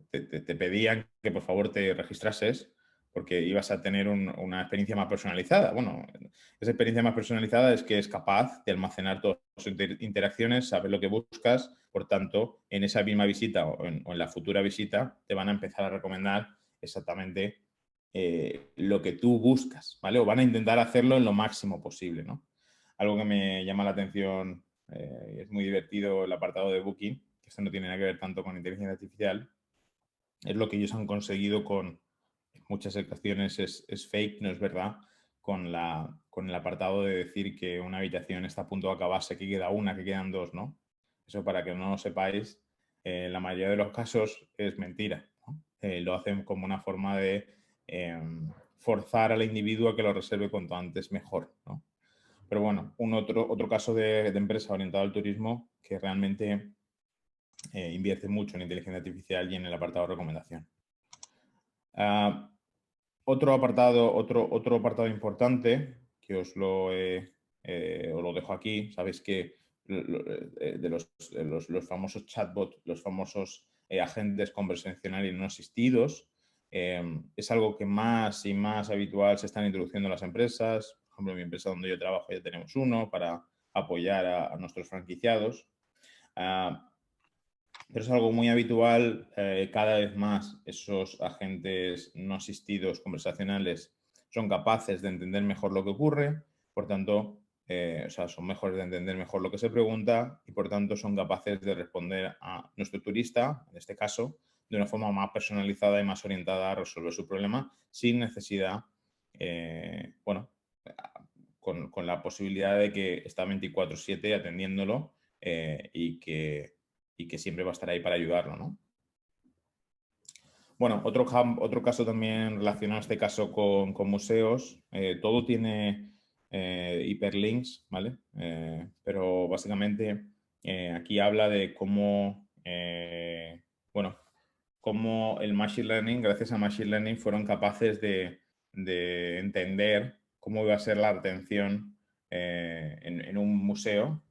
[SPEAKER 1] te pedían que por favor te registrases porque ibas a tener una experiencia más personalizada. Bueno, esa experiencia más personalizada es que es capaz de almacenar todas tus interacciones, saber lo que buscas, por tanto, en esa misma visita o en la futura visita te van a empezar a recomendar exactamente lo que tú buscas, ¿vale? O van a intentar hacerlo en lo máximo posible, ¿no? Algo que me llama la atención, es muy divertido el apartado de Booking, que esto no tiene nada que ver tanto con inteligencia artificial, es lo que ellos han conseguido con muchas ocasiones es fake, no es verdad, con el apartado de decir que una habitación está a punto de acabarse, que queda una, que quedan dos, ¿no? Eso, para que no lo sepáis, en la mayoría de los casos es mentira, ¿no? Lo hacen como una forma de forzar al individuo a que lo reserve cuanto antes mejor, ¿no? Pero bueno, otro caso de empresa orientada al turismo que realmente invierte mucho en inteligencia artificial y en el apartado de recomendación. Otro apartado importante que os lo dejo aquí, sabéis que de los famosos chatbots, los famosos agentes conversacionales no asistidos, es algo que más y más habitual se están introduciendo en las empresas. Por ejemplo, en mi empresa donde yo trabajo ya tenemos uno para apoyar a nuestros franquiciados. Pero es algo muy habitual, cada vez más esos agentes no asistidos conversacionales son capaces de entender mejor lo que ocurre, por tanto, son mejores de entender mejor lo que se pregunta y por tanto son capaces de responder a nuestro turista, en este caso, de una forma más personalizada y más orientada a resolver su problema sin necesidad, con la posibilidad de que está 24/7 atendiéndolo y que siempre va a estar ahí para ayudarlo, ¿no? Bueno, otro caso también relacionado en este caso con museos. Todo tiene hiperlinks, ¿vale? Pero básicamente aquí habla de cómo, cómo el Machine Learning, gracias a Machine Learning, fueron capaces de entender cómo iba a ser la atención en un museo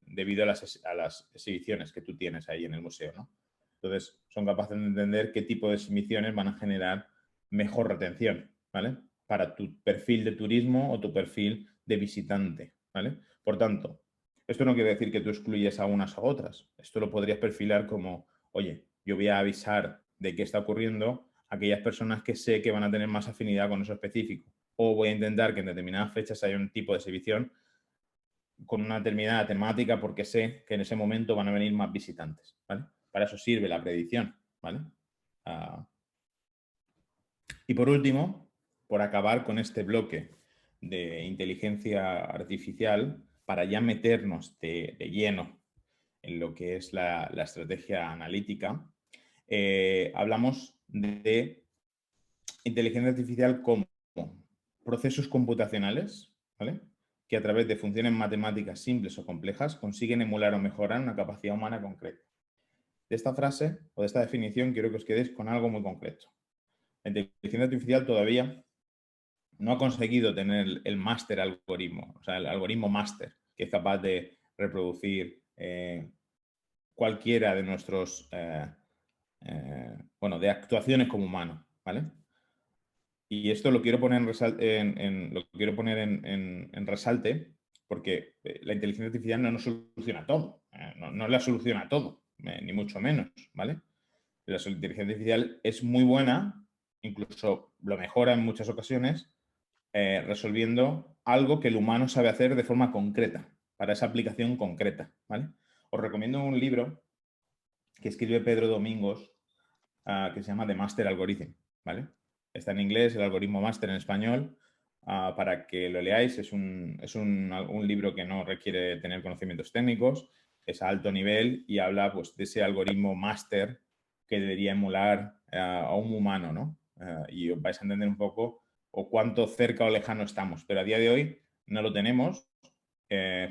[SPEAKER 1] debido a las exhibiciones que tú tienes ahí en el museo, ¿no? Entonces, son capaces de entender qué tipo de exhibiciones van a generar mejor retención, ¿vale? Para tu perfil de turismo o tu perfil de visitante, ¿vale? Por tanto, Esto no quiere decir que tú excluyes a unas o otras. Esto lo podrías perfilar como, oye, yo voy a avisar de qué está ocurriendo a aquellas personas que sé que van a tener más afinidad con eso específico. O voy a intentar que en determinadas fechas haya un tipo de exhibición con una determinada temática porque sé que en ese momento van a venir más visitantes, ¿vale? Para eso sirve la predicción, ¿vale? Y por último, por acabar con este bloque de inteligencia artificial, para ya meternos de lleno en lo que es la estrategia analítica, hablamos de inteligencia artificial como procesos computacionales, ¿vale? Que a través de funciones matemáticas simples o complejas consiguen emular o mejorar una capacidad humana concreta. De esta frase o de esta definición quiero que os quedéis con algo muy concreto. La inteligencia artificial todavía no ha conseguido tener el máster algoritmo, o sea, el algoritmo máster, que es capaz de reproducir cualquiera de nuestros, bueno, de actuaciones como humano, ¿vale? Y esto lo quiero poner en resalte porque la inteligencia artificial no nos soluciona todo, no la soluciona todo, ni mucho menos, ¿vale? La inteligencia artificial es muy buena, incluso lo mejora en muchas ocasiones, resolviendo algo que el humano sabe hacer de forma concreta, para esa aplicación concreta, ¿vale? Os recomiendo un libro que escribe Pedro Domingos, que se llama The Master Algorithm, ¿vale? Está en inglés, el algoritmo máster en español, para que lo leáis. Es un libro que no requiere tener conocimientos técnicos, es a alto nivel y habla pues, de ese algoritmo máster que debería emular a un humano, ¿no? Y os vais a entender un poco o cuánto cerca o lejano estamos, pero a día de hoy no lo tenemos.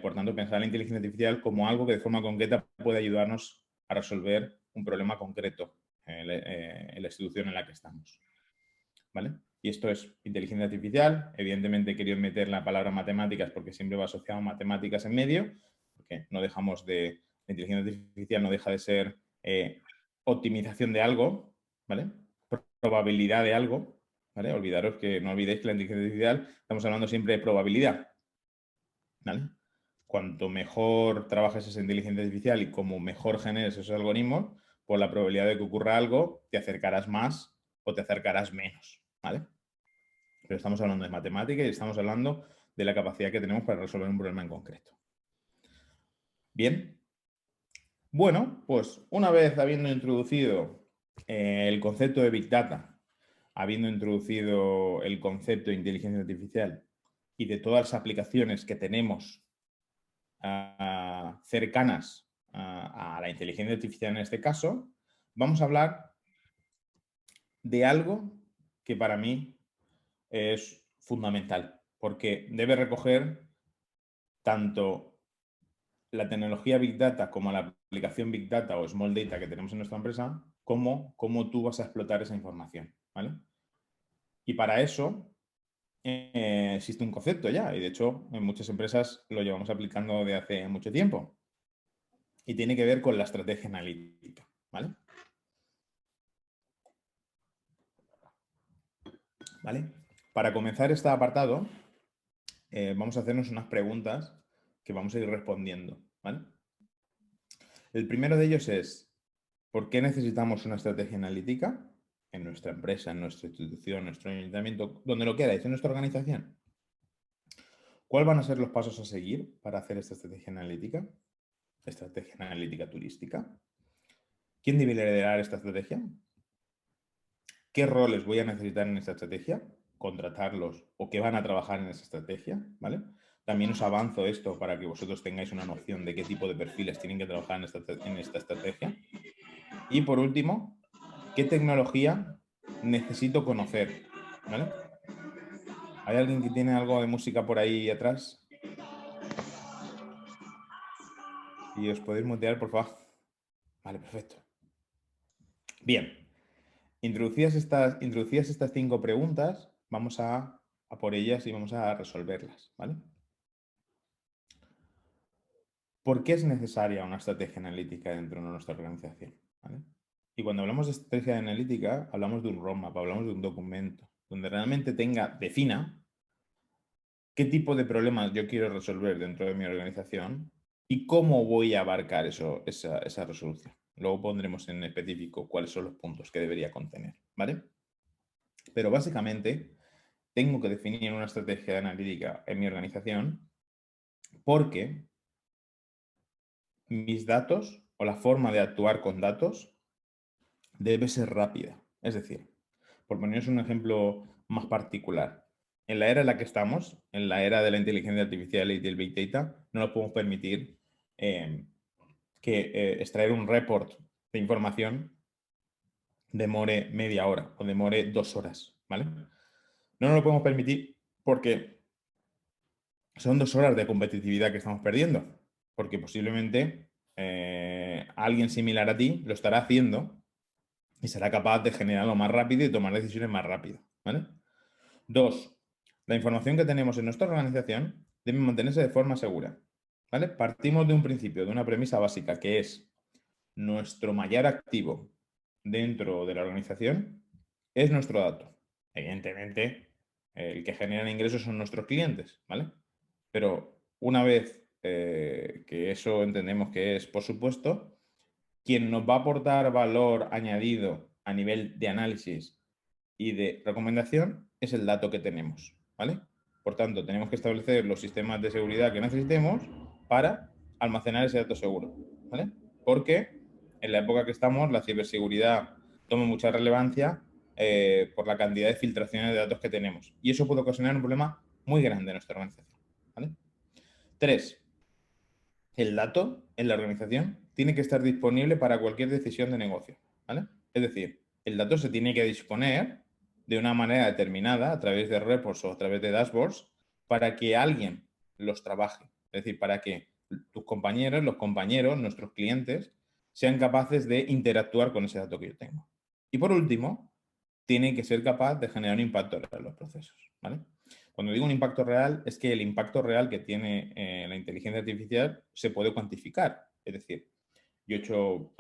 [SPEAKER 1] Por tanto, pensar en la inteligencia artificial como algo que de forma concreta puede ayudarnos a resolver un problema concreto en la institución en la que estamos, ¿vale? Y esto es inteligencia artificial. Evidentemente he querido meter la palabra matemáticas porque siempre va asociado a matemáticas en medio, porque no dejamos de... La inteligencia artificial no deja de ser optimización de algo, ¿vale? Probabilidad de algo, ¿vale? Olvidaros que no olvidéis que la inteligencia artificial estamos hablando siempre de probabilidad, ¿vale? Cuanto mejor trabajes esa inteligencia artificial y como mejor generes esos algoritmos, por la probabilidad de que ocurra algo, te acercarás más o te acercarás menos, ¿vale? Pero estamos hablando de matemática y estamos hablando de la capacidad que tenemos para resolver un problema en concreto. Bien. Bueno, pues una vez habiendo introducido el concepto de Big Data, habiendo introducido el concepto de inteligencia artificial y de todas las aplicaciones que tenemos cercanas a la inteligencia artificial en este caso, vamos a hablar de algo que para mí es fundamental, porque debe recoger tanto la tecnología Big Data como la aplicación Big Data o Small Data que tenemos en nuestra empresa, como cómo tú vas a explotar esa información, ¿vale? Y para eso existe un concepto ya, y de hecho en muchas empresas lo llevamos aplicando de hace mucho tiempo, y tiene que ver con la estrategia analítica, ¿vale? ¿Vale? Para comenzar este apartado, vamos a hacernos unas preguntas que vamos a ir respondiendo, ¿vale? El primero de ellos es, ¿por qué necesitamos una estrategia analítica en nuestra empresa, en nuestra institución, en nuestro ayuntamiento, donde lo queráis, en nuestra organización? ¿Cuáles van a ser los pasos a seguir para hacer esta estrategia analítica turística? ¿Quién debe liderar esta estrategia? ¿Qué roles voy a necesitar en esta estrategia? ¿Contratarlos o qué van a trabajar en esa estrategia? ¿Vale? También os avanzo esto para que vosotros tengáis una noción de qué tipo de perfiles tienen que trabajar en esta estrategia. Y por último, ¿qué tecnología necesito conocer? ¿Vale? ¿Hay alguien que tiene algo de música por ahí atrás? ¿Y os podéis mutear, por favor? Vale, perfecto. Bien. Introducidas estas 5 preguntas, vamos a por ellas y vamos a resolverlas, ¿vale? ¿Por qué es necesaria una estrategia analítica dentro de nuestra organización? ¿Vale? Y cuando hablamos de estrategia analítica, hablamos de un roadmap, hablamos de un documento, donde realmente defina qué tipo de problemas yo quiero resolver dentro de mi organización ¿Y cómo voy a abarcar esa resolución? Luego pondremos en específico cuáles son los puntos que debería contener, ¿vale? Pero básicamente tengo que definir una estrategia de analítica en mi organización porque mis datos o la forma de actuar con datos debe ser rápida. Es decir, por poneros un ejemplo más particular, en la era en la que estamos, en la era de la inteligencia artificial y del Big Data, no nos podemos permitir que extraer un report de información demore media hora o demore 2 horas, ¿vale? No nos lo podemos permitir porque son 2 horas de competitividad que estamos perdiendo, porque posiblemente alguien similar a ti lo estará haciendo y será capaz de generarlo más rápido y tomar decisiones más rápido, ¿vale? 2, la información que tenemos en nuestra organización debe mantenerse de forma segura, ¿vale? Partimos de un principio, de una premisa básica, que es nuestro mayor activo dentro de la organización es nuestro dato. Evidentemente, el que genera ingresos son nuestros clientes, ¿vale? Pero una vez que eso entendemos que es, por supuesto, quien nos va a aportar valor añadido a nivel de análisis y de recomendación es el dato que tenemos, ¿vale? Por tanto, tenemos que establecer los sistemas de seguridad que necesitemos para almacenar ese dato seguro, ¿vale? Porque en la época que estamos, la ciberseguridad toma mucha relevancia por la cantidad de filtraciones de datos que tenemos. Y eso puede ocasionar un problema muy grande en nuestra organización, ¿vale? 3, el dato en la organización tiene que estar disponible para cualquier decisión de negocio, ¿vale? Es decir, el dato se tiene que disponer de una manera determinada a través de reports o a través de dashboards para que alguien los trabaje. Es decir, para que tus compañeros, los compañeros, nuestros clientes, sean capaces de interactuar con ese dato que yo tengo. Y por último, tiene que ser capaz de generar un impacto en los procesos, ¿vale? Cuando digo un impacto real, es que el impacto real que tiene la inteligencia artificial se puede cuantificar. Es decir, yo he hecho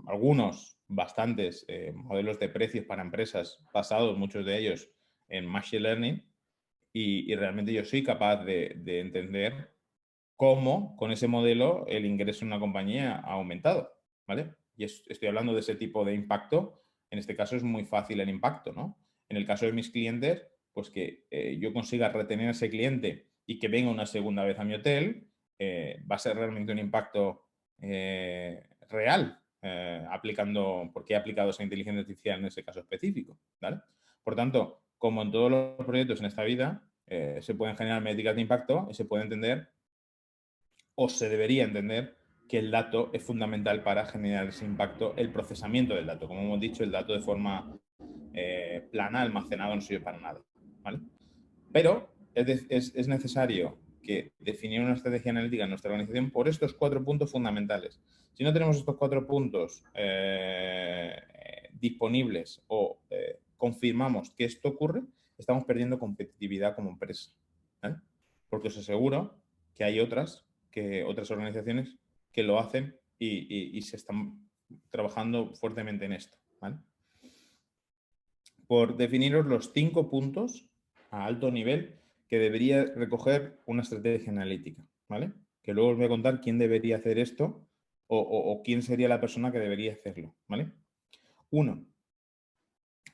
[SPEAKER 1] algunos, bastantes modelos de precios para empresas basados, muchos de ellos, en Machine Learning y realmente yo soy capaz de entender cómo con ese modelo el ingreso en una compañía ha aumentado, ¿vale? Y estoy hablando de ese tipo de impacto. En este caso es muy fácil el impacto, ¿no? En el caso de mis clientes, pues que yo consiga retener a ese cliente y que venga una segunda vez a mi hotel, va a ser realmente un impacto real, porque he aplicado esa inteligencia artificial en ese caso específico, ¿vale? Por tanto, como en todos los proyectos en esta vida, se pueden generar métricas de impacto y se puede entender o se debería entender que el dato es fundamental para generar ese impacto, el procesamiento del dato. Como hemos dicho, el dato de forma plana, almacenado, no sirve para nada, ¿vale? Pero es necesario que definir una estrategia analítica en nuestra organización por estos 4 puntos fundamentales. Si no tenemos estos 4 puntos disponibles o confirmamos que esto ocurre, estamos perdiendo competitividad como empresa, ¿vale? Porque os aseguro que hay otras organizaciones que lo hacen y se están trabajando fuertemente en esto, ¿vale? Por definiros los 5 puntos a alto nivel que debería recoger una estrategia analítica, ¿vale? Que luego os voy a contar quién debería hacer esto o quién sería la persona que debería hacerlo, ¿vale? 1.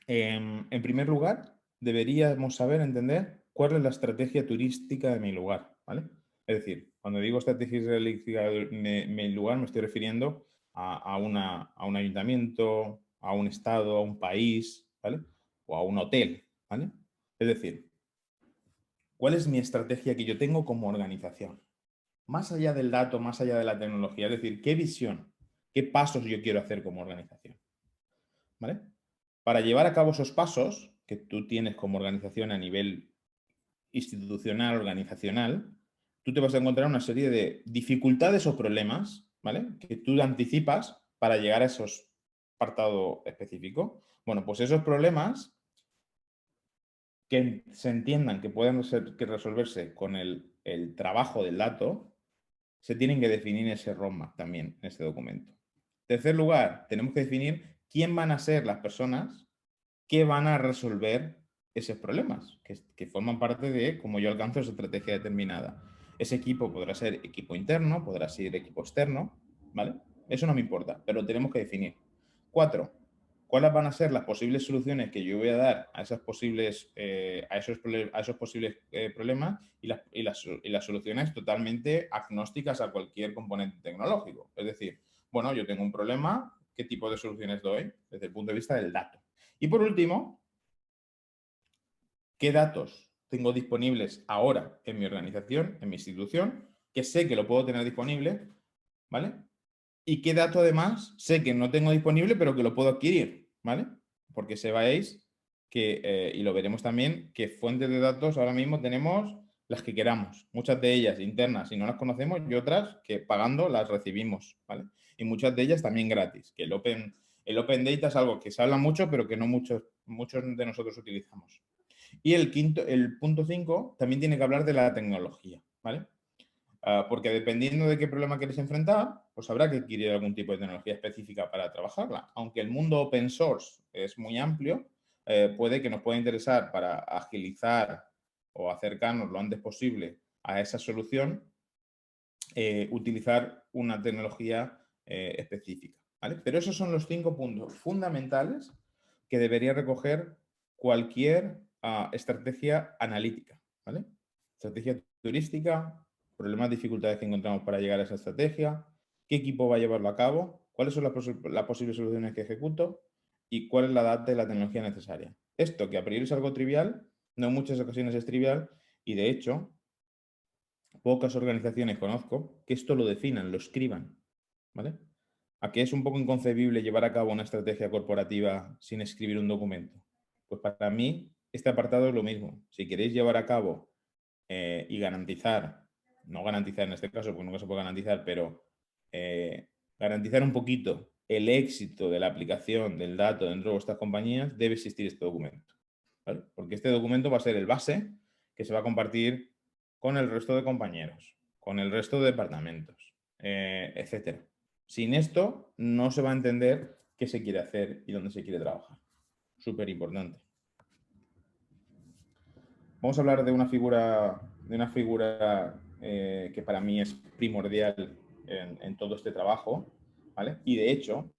[SPEAKER 1] En primer lugar, deberíamos saber entender cuál es la estrategia turística de mi lugar, ¿vale? Es decir, cuando digo estrategia turística de mi lugar, me estoy refiriendo a un ayuntamiento, a un estado, a un país, ¿vale? O a un hotel, ¿vale? Es decir, ¿cuál es mi estrategia que yo tengo como organización? Más allá del dato, más allá de la tecnología, es decir, ¿qué visión, qué pasos yo quiero hacer como organización? ¿Vale? Para llevar a cabo esos pasos que tú tienes como organización a nivel institucional, organizacional, tú te vas a encontrar una serie de dificultades o problemas, ¿vale? Que tú anticipas para llegar a esos apartado específico. Bueno, pues esos problemas que se entiendan que pueden resolverse con el trabajo del dato, se tienen que definir en ese roadmap también, en este documento. En tercer lugar, tenemos que definir quién van a ser las personas que van a resolver esos problemas, que forman parte de cómo yo alcanzo esa estrategia determinada. Ese equipo podrá ser equipo interno, podrá ser equipo externo, ¿vale? Eso no me importa, pero tenemos que definir. 4. ¿Cuáles van a ser las posibles soluciones que yo voy a dar a esos posibles problemas y las soluciones totalmente agnósticas a cualquier componente tecnológico? Es decir, bueno, yo tengo un problema, ¿qué tipo de soluciones doy? Desde el punto de vista del dato. Y por último, ¿qué datos tengo disponibles ahora en mi organización, en mi institución, que sé que lo puedo tener disponible, ¿vale? Y qué dato además sé que no tengo disponible, pero que lo puedo adquirir, ¿vale? Porque sepáis que, y lo veremos también, que fuentes de datos ahora mismo tenemos las que queramos. Muchas de ellas internas y no las conocemos y otras que pagando las recibimos, ¿vale? Y muchas de ellas también gratis, que el Open Data es algo que se habla mucho, pero que no muchos de nosotros utilizamos. Y el punto 5 también tiene que hablar de la tecnología, ¿vale? Porque dependiendo de qué problema queréis enfrentar, pues habrá que adquirir algún tipo de tecnología específica para trabajarla. Aunque el mundo open source es muy amplio, puede que nos pueda interesar para agilizar o acercarnos lo antes posible a esa solución, utilizar una tecnología específica, ¿vale? Pero esos son los 5 puntos fundamentales que debería recoger cualquier estrategia analítica, ¿vale? Estrategia turística, problemas, dificultades que encontramos para llegar a esa estrategia, qué equipo va a llevarlo a cabo, cuáles son las posibles soluciones que ejecuto y cuál es la data y la tecnología necesaria. Esto, que a priori es algo trivial, no en muchas ocasiones es trivial y de hecho pocas organizaciones conozco que esto lo definan, lo escriban, ¿vale? ¿A qué es un poco inconcebible llevar a cabo una estrategia corporativa sin escribir un documento? Pues para mí este apartado es lo mismo. Si queréis llevar a cabo y garantizar, no garantizar en este caso porque nunca se puede garantizar, pero garantizar un poquito el éxito de la aplicación del dato dentro de vuestras compañías, debe existir este documento, ¿vale? Porque este documento va a ser el base que se va a compartir con el resto de compañeros, con el resto de departamentos, etcétera. Sin esto no se va a entender qué se quiere hacer y dónde se quiere trabajar. Súper importante. Vamos a hablar de una figura que para mí es primordial en todo este trabajo, ¿vale? Y de hecho,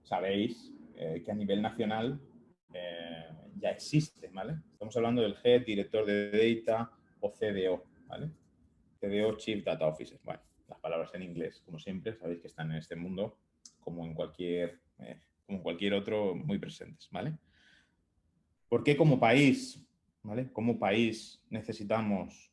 [SPEAKER 1] sabéis que a nivel nacional ya existe, ¿vale? Estamos hablando del Head, director de Data o CDO, ¿vale? CDO, Chief Data Officer. Bueno, las palabras en inglés, como siempre, sabéis que están en este mundo, como en cualquier otro, muy presentes, ¿vale? ¿Por qué como país, ¿vale? Como país necesitamos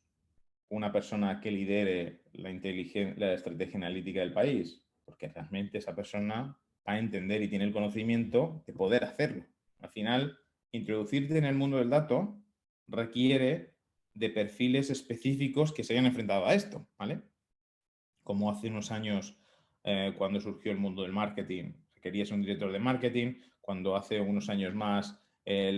[SPEAKER 1] una persona que lidere la estrategia analítica del país? Porque realmente esa persona va a entender y tiene el conocimiento de poder hacerlo. Al final, introducirte en el mundo del dato requiere de perfiles específicos que se hayan enfrentado a esto, ¿vale? Como hace unos años, cuando surgió el mundo del marketing, querías un director de marketing, cuando hace unos años más el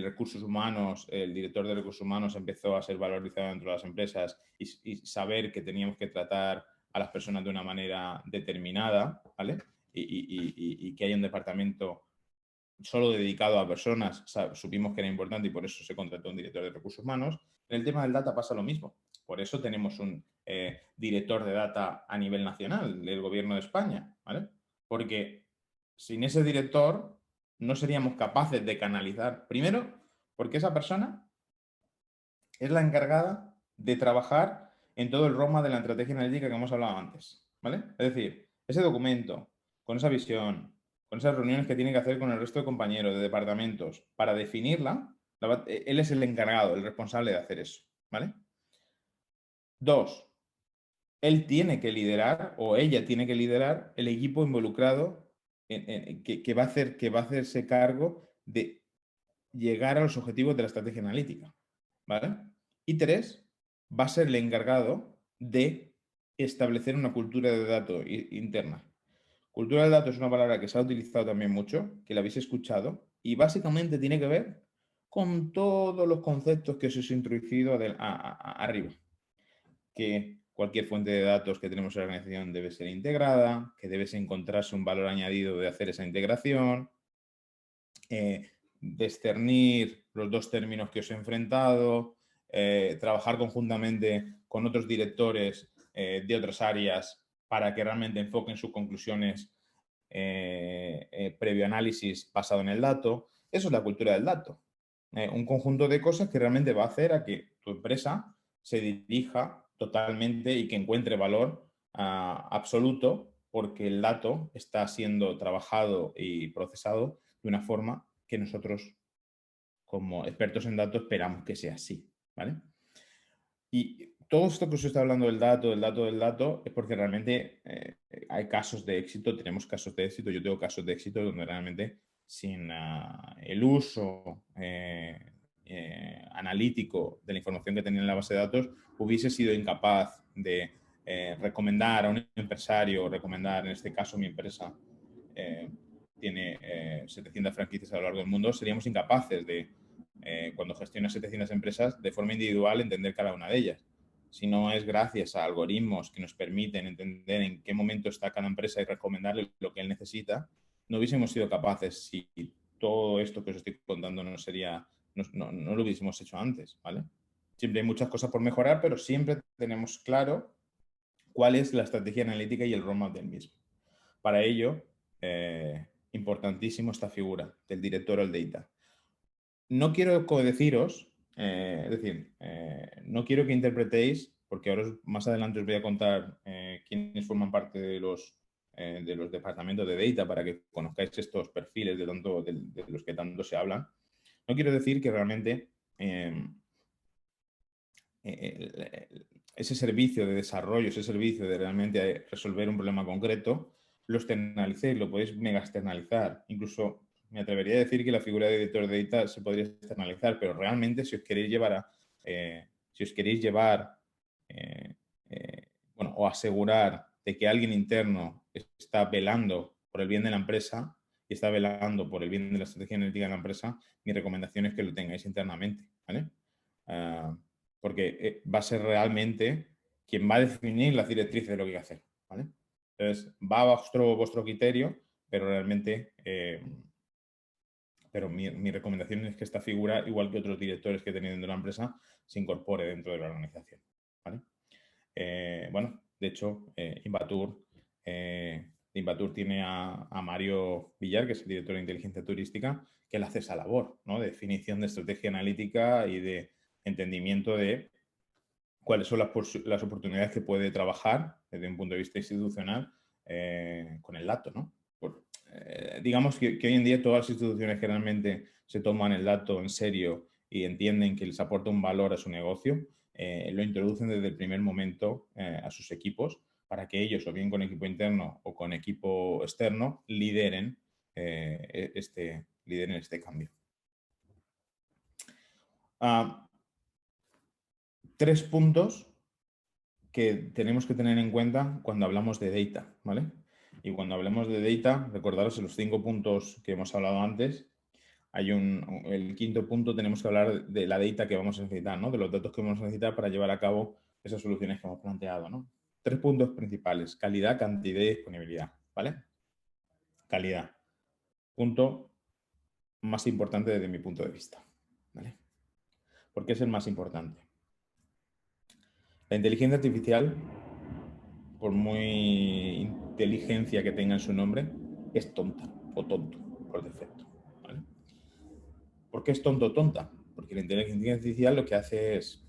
[SPEAKER 1] director de recursos humanos empezó a ser valorizado dentro de las empresas y saber que teníamos que tratar a las personas de una manera determinada, ¿vale? Y que hay un departamento solo dedicado a personas, supimos que era importante y por eso se contrató un director de recursos humanos. En el tema del data pasa lo mismo. Por eso tenemos un director de data a nivel nacional del gobierno de España, ¿vale? Porque sin ese director no seríamos capaces de canalizar. Primero, porque esa persona es la encargada de trabajar en todo el roadmap de la estrategia analítica que hemos hablado antes, ¿vale? Es decir, ese documento, con esa visión, con esas reuniones que tiene que hacer con el resto de compañeros, de departamentos, para definirla, él es el encargado, el responsable de hacer eso, ¿vale? 2, él tiene que liderar o ella tiene que liderar el equipo involucrado que va a hacerse cargo de llegar a los objetivos de la estrategia analítica, ¿vale? Y 3, va a ser el encargado de establecer una cultura de datos interna. Cultura del dato es una palabra que se ha utilizado también mucho, que la habéis escuchado, y básicamente tiene que ver con todos los conceptos que os he introducido arriba. Que cualquier fuente de datos que tenemos en la organización debe ser integrada, que debe encontrarse un valor añadido de hacer esa integración, discernir los dos términos que os he enfrentado, trabajar conjuntamente con otros directores de otras áreas para que realmente enfoquen sus conclusiones previo análisis basado en el dato. Eso es la cultura del dato. Un conjunto de cosas que realmente va a hacer a que tu empresa se dirija totalmente y que encuentre valor absoluto porque el dato está siendo trabajado y procesado de una forma que nosotros, como expertos en datos, esperamos que sea así, ¿vale? Y todo esto que os está hablando del dato, es porque realmente hay casos de éxito, tenemos casos de éxito, yo tengo casos de éxito donde realmente sin el uso analítico de la información que tenía en la base de datos, hubiese sido incapaz de recomendar a un empresario, recomendar, en este caso mi empresa, tiene 700 franquicias a lo largo del mundo, seríamos incapaces de, cuando gestionas 700 empresas, de forma individual entender cada una de ellas. Si no es gracias a algoritmos que nos permiten entender en qué momento está cada empresa y recomendarle lo que él necesita, no hubiésemos sido capaces si todo esto que os estoy contando no lo hubiésemos hecho antes, ¿vale? Siempre hay muchas cosas por mejorar, pero siempre tenemos claro cuál es la estrategia analítica y el roadmap del mismo. Para ello, importantísimo esta figura del director all data. No quiero deciros, no quiero que interpretéis, porque ahora más adelante os voy a contar quiénes forman parte de los departamentos de data para que conozcáis estos perfiles de los que tanto se hablan. No quiero decir que realmente ese servicio de desarrollo, ese servicio de realmente resolver un problema concreto, lo externalicéis, lo podéis mega externalizar. Incluso me atrevería a decir que la figura de director de data se podría externalizar, pero realmente si os queréis llevar o asegurar de que alguien interno está velando por el bien de la empresa y está velando por el bien de la estrategia analítica de la empresa, mi recomendación es que lo tengáis internamente, ¿vale? Porque va a ser realmente quien va a definir las directrices de lo que hay que hacer, ¿vale? Entonces, va a vuestro criterio, pero realmente mi recomendación es que esta figura, igual que otros directores que he tenido dentro de la empresa, se incorpore dentro de la organización, ¿vale? Bueno, de hecho, Invatur tiene a Mario Villar, que es el director de inteligencia turística, que le hace esa labor, ¿no? De definición de estrategia analítica y de entendimiento de cuáles son las oportunidades que puede trabajar desde un punto de vista institucional con el dato, ¿no? Digamos que hoy en día todas las instituciones que realmente se toman el dato en serio y entienden que les aporta un valor a su negocio, lo introducen desde el primer momento a sus equipos para que ellos, o bien con equipo interno o con equipo externo, lideren este cambio. 3 puntos que tenemos que tener en cuenta cuando hablamos de data, ¿vale? Y cuando hablemos de data, recordaros los 5 puntos que hemos hablado antes. El quinto punto, tenemos que hablar de la data que vamos a necesitar, ¿no? De los datos que vamos a necesitar para llevar a cabo esas soluciones que hemos planteado, ¿no? 3 puntos principales: calidad, cantidad y disponibilidad, ¿vale? Calidad. Punto más importante desde mi punto de vista, ¿vale? ¿Por qué es el más importante? La inteligencia artificial, por muy inteligencia que tenga en su nombre, es tonta o tonto por defecto, ¿vale? ¿Por qué es tonto o tonta? Porque la inteligencia artificial lo que hace es,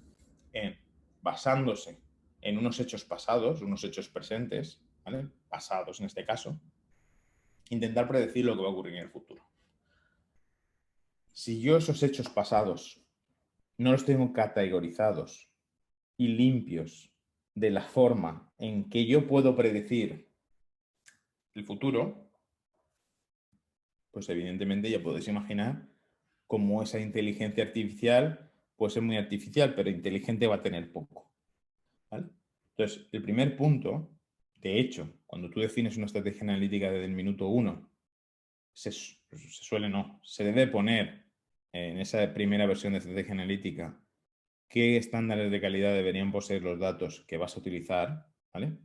[SPEAKER 1] basándose en unos hechos pasados, unos hechos presentes, ¿vale? Pasados en este caso, intentar predecir lo que va a ocurrir en el futuro. Si yo esos hechos pasados no los tengo categorizados y limpios de la forma en que yo puedo predecir el futuro, pues evidentemente ya podéis imaginar cómo esa inteligencia artificial puede ser muy artificial, pero inteligente va a tener poco, ¿vale? Entonces, el primer punto, de hecho, cuando tú defines una estrategia analítica desde el minuto 1, se debe poner en esa primera versión de estrategia analítica qué estándares de calidad deberían poseer los datos que vas a utilizar, ¿vale?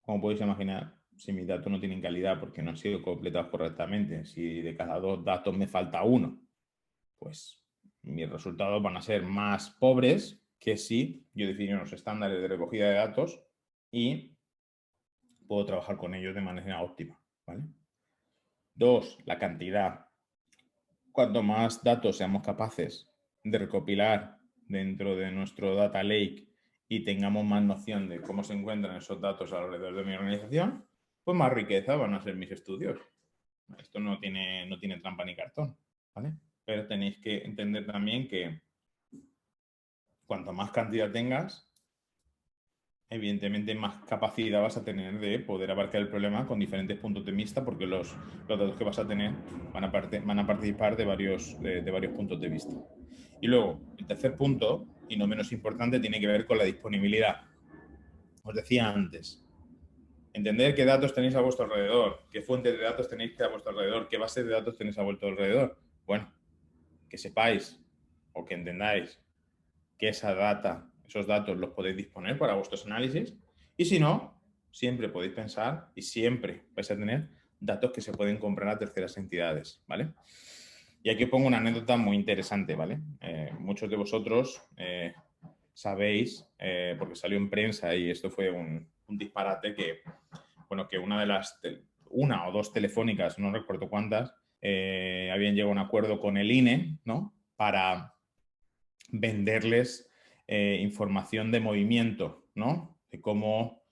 [SPEAKER 1] Como podéis imaginar, si mis datos no tienen calidad porque no han sido completados correctamente, si de cada 2 datos me falta uno, pues mis resultados van a ser más pobres que sí, yo defino unos estándares de recogida de datos y puedo trabajar con ellos de manera óptima, ¿vale? 2, la cantidad. Cuanto más datos seamos capaces de recopilar dentro de nuestro data lake y tengamos más noción de cómo se encuentran esos datos alrededor de mi organización, pues más riqueza van a ser mis estudios. Esto no tiene trampa ni cartón, ¿vale? Pero tenéis que entender también que cuanto más cantidad tengas, evidentemente más capacidad vas a tener de poder abarcar el problema con diferentes puntos de vista, porque los datos que vas a tener van a participar de varios puntos de vista. Y luego, el tercer punto, y no menos importante, tiene que ver con la disponibilidad. Os decía antes, entender qué datos tenéis a vuestro alrededor, qué fuentes de datos tenéis a vuestro alrededor, qué bases de datos tenéis a vuestro alrededor. Bueno, que sepáis o que entendáis que esa data, esos datos los podéis disponer para vuestros análisis, y si no, siempre podéis pensar y siempre vais a tener datos que se pueden comprar a terceras entidades, ¿vale? Y aquí pongo una anécdota muy interesante, ¿vale? Muchos de vosotros sabéis, porque salió en prensa y esto fue un disparate, que, bueno, que una o dos telefónicas, no recuerdo cuántas, habían llegado a un acuerdo con el INE, ¿no? Para venderles información de movimiento, ¿no? De cómo,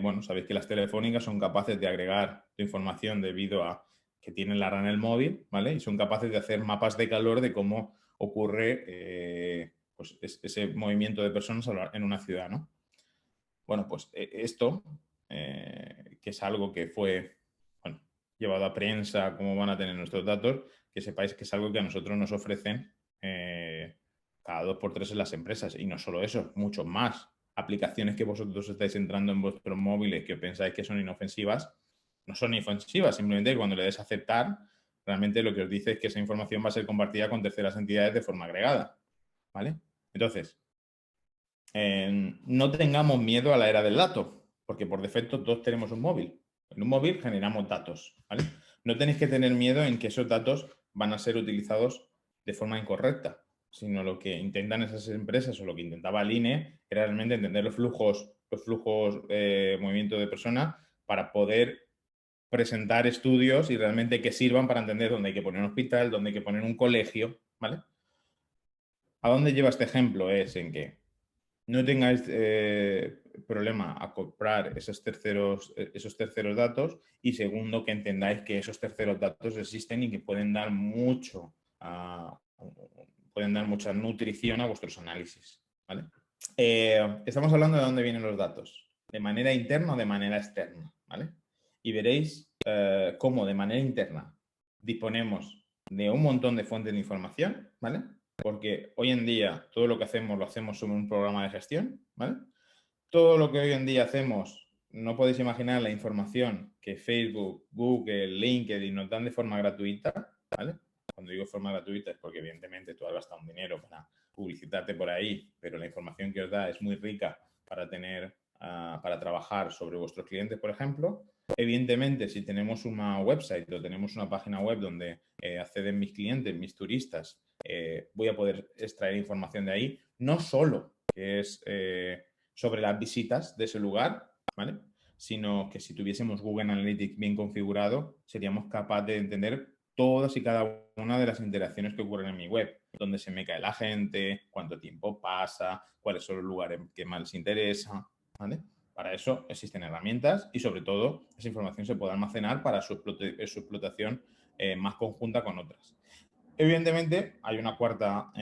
[SPEAKER 1] bueno, sabéis que las telefónicas son capaces de agregar tu información debido a que tienen la RAN en el móvil, ¿vale? Y son capaces de hacer mapas de calor de cómo ocurre pues ese movimiento de personas en una ciudad, ¿no? Bueno, pues esto, que es algo que fue, bueno, llevado a prensa, cómo van a tener nuestros datos, que sepáis que es algo que a nosotros nos ofrecen cada 2x3 en las empresas. Y no solo eso, mucho más. Aplicaciones que vosotros estáis entrando en vuestros móviles que pensáis que son inofensivas, no son inofensivas, simplemente cuando le des a aceptar, realmente lo que os dice es que esa información va a ser compartida con terceras entidades de forma agregada, ¿vale? Entonces, no tengamos miedo a la era del dato, porque por defecto todos tenemos un móvil. En un móvil generamos datos, ¿vale? No tenéis que tener miedo en que esos datos van a ser utilizados de forma incorrecta, sino lo que intentan esas empresas o lo que intentaba el INE era realmente entender los flujos movimiento de personas para poder presentar estudios y realmente que sirvan para entender dónde hay que poner un hospital, dónde hay que poner un colegio, ¿vale? ¿A dónde lleva este ejemplo? Es en que no tengáis problema a comprar esos terceros datos, y segundo, que entendáis que esos terceros datos existen y que pueden dar mucha nutrición a vuestros análisis, ¿vale? Estamos hablando de dónde vienen los datos, de manera interna o de manera externa, ¿vale? Y veréis cómo de manera interna disponemos de un montón de fuentes de información, ¿vale? Porque hoy en día todo lo que hacemos lo hacemos sobre un programa de gestión, ¿vale? Todo lo que hoy en día hacemos, no podéis imaginar la información que Facebook, Google, LinkedIn nos dan de forma gratuita, ¿vale? Cuando digo forma gratuita es porque evidentemente tú has gastado un dinero para publicitarte por ahí, pero la información que os da es muy rica para para trabajar sobre vuestros clientes, por ejemplo. Evidentemente, si tenemos una website o tenemos una página web donde acceden mis clientes, mis turistas, voy a poder extraer información de ahí, no solo que es sobre las visitas de ese lugar, ¿vale? Sino que si tuviésemos Google Analytics bien configurado, seríamos capaces de entender todas y cada una de las interacciones que ocurren en mi web, dónde se me cae la gente, cuánto tiempo pasa, cuáles son los lugares que más les interesa, ¿vale? Para eso existen herramientas y, sobre todo, esa información se puede almacenar para su explotación más conjunta con otras. Evidentemente, hay una cuarta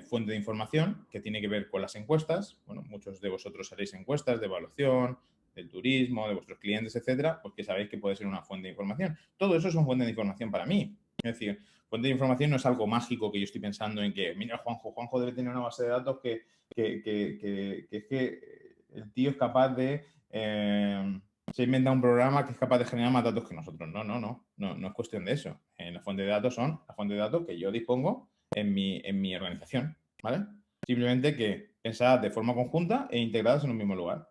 [SPEAKER 1] fuente de información que tiene que ver con las encuestas. Bueno, muchos de vosotros haréis encuestas de evaluación, del turismo, de vuestros clientes, etcétera, porque sabéis que puede ser una fuente de información. Todo eso son fuentes de información para mí. Es decir, fuente de información no es algo mágico que yo estoy pensando en que, mira, Juanjo debe tener una base de datos que es que el tío es capaz de... se inventa un programa que es capaz de generar más datos que nosotros. No es cuestión de eso. La fuente de datos son la fuente de datos que yo dispongo en mi organización, ¿vale? Simplemente que pensadas de forma conjunta e integradas en un mismo lugar.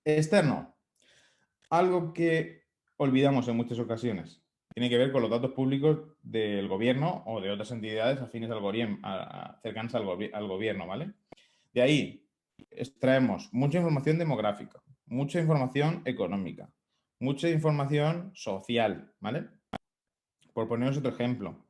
[SPEAKER 1] Externo. Algo que olvidamos en muchas ocasiones. Tiene que ver con los datos públicos del gobierno o de otras entidades afines al gobierno, cercanas al gobierno, ¿vale? De ahí extraemos mucha información demográfica, mucha información económica, mucha información social, ¿vale? Por poneros otro ejemplo,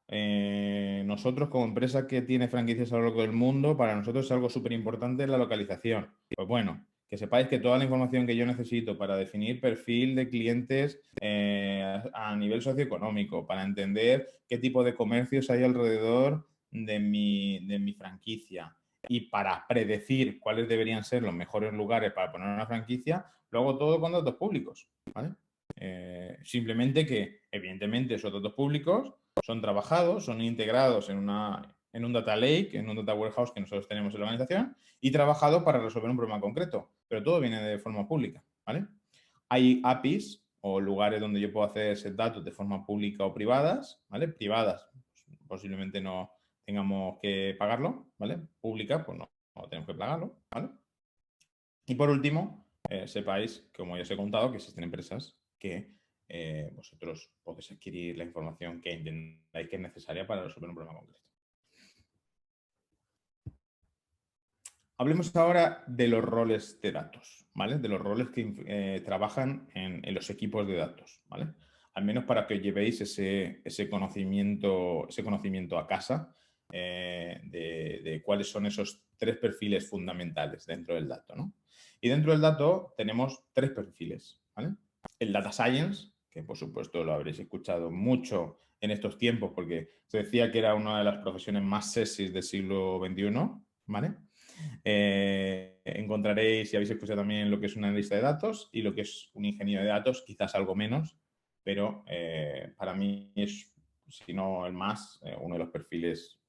[SPEAKER 1] nosotros como empresa que tiene franquicias a lo largo del mundo, para nosotros es algo súper importante la localización. Pues bueno, que sepáis que toda la información que yo necesito para definir perfil de clientes a nivel socioeconómico, para entender qué tipo de comercios hay alrededor de mi franquicia y para predecir cuáles deberían ser los mejores lugares para poner una franquicia, lo hago todo con datos públicos, ¿vale? Simplemente que, evidentemente, esos datos públicos son trabajados, son integrados en un data lake, en un data warehouse que nosotros tenemos en la organización y trabajados para resolver un problema concreto, pero todo viene de forma pública, ¿vale? Hay APIs o lugares donde yo puedo hacer ese datos de forma pública o privadas, ¿vale? Privadas, posiblemente no tengamos que pagarlo, ¿vale? Pública, pues no tenemos que pagarlo, ¿vale? Y por último, sepáis, como ya os he contado, que existen empresas que vosotros podéis adquirir la información que entendáis que es necesaria para resolver un problema concreto. Hablemos ahora de los roles de datos, ¿vale? De los roles que trabajan en los equipos de datos, ¿vale? Al menos para que llevéis ese conocimiento a casa de cuáles son esos 3 perfiles fundamentales dentro del dato, ¿no? Y dentro del dato tenemos 3 perfiles, ¿vale? El Data Science, que por supuesto lo habréis escuchado mucho en estos tiempos porque se decía que era una de las profesiones más sexys del siglo XXI, ¿vale? Encontraréis, si habéis escuchado también, lo que es un analista de datos y lo que es un ingeniero de datos, quizás algo menos, pero para mí es, si no el más, uno de los perfiles,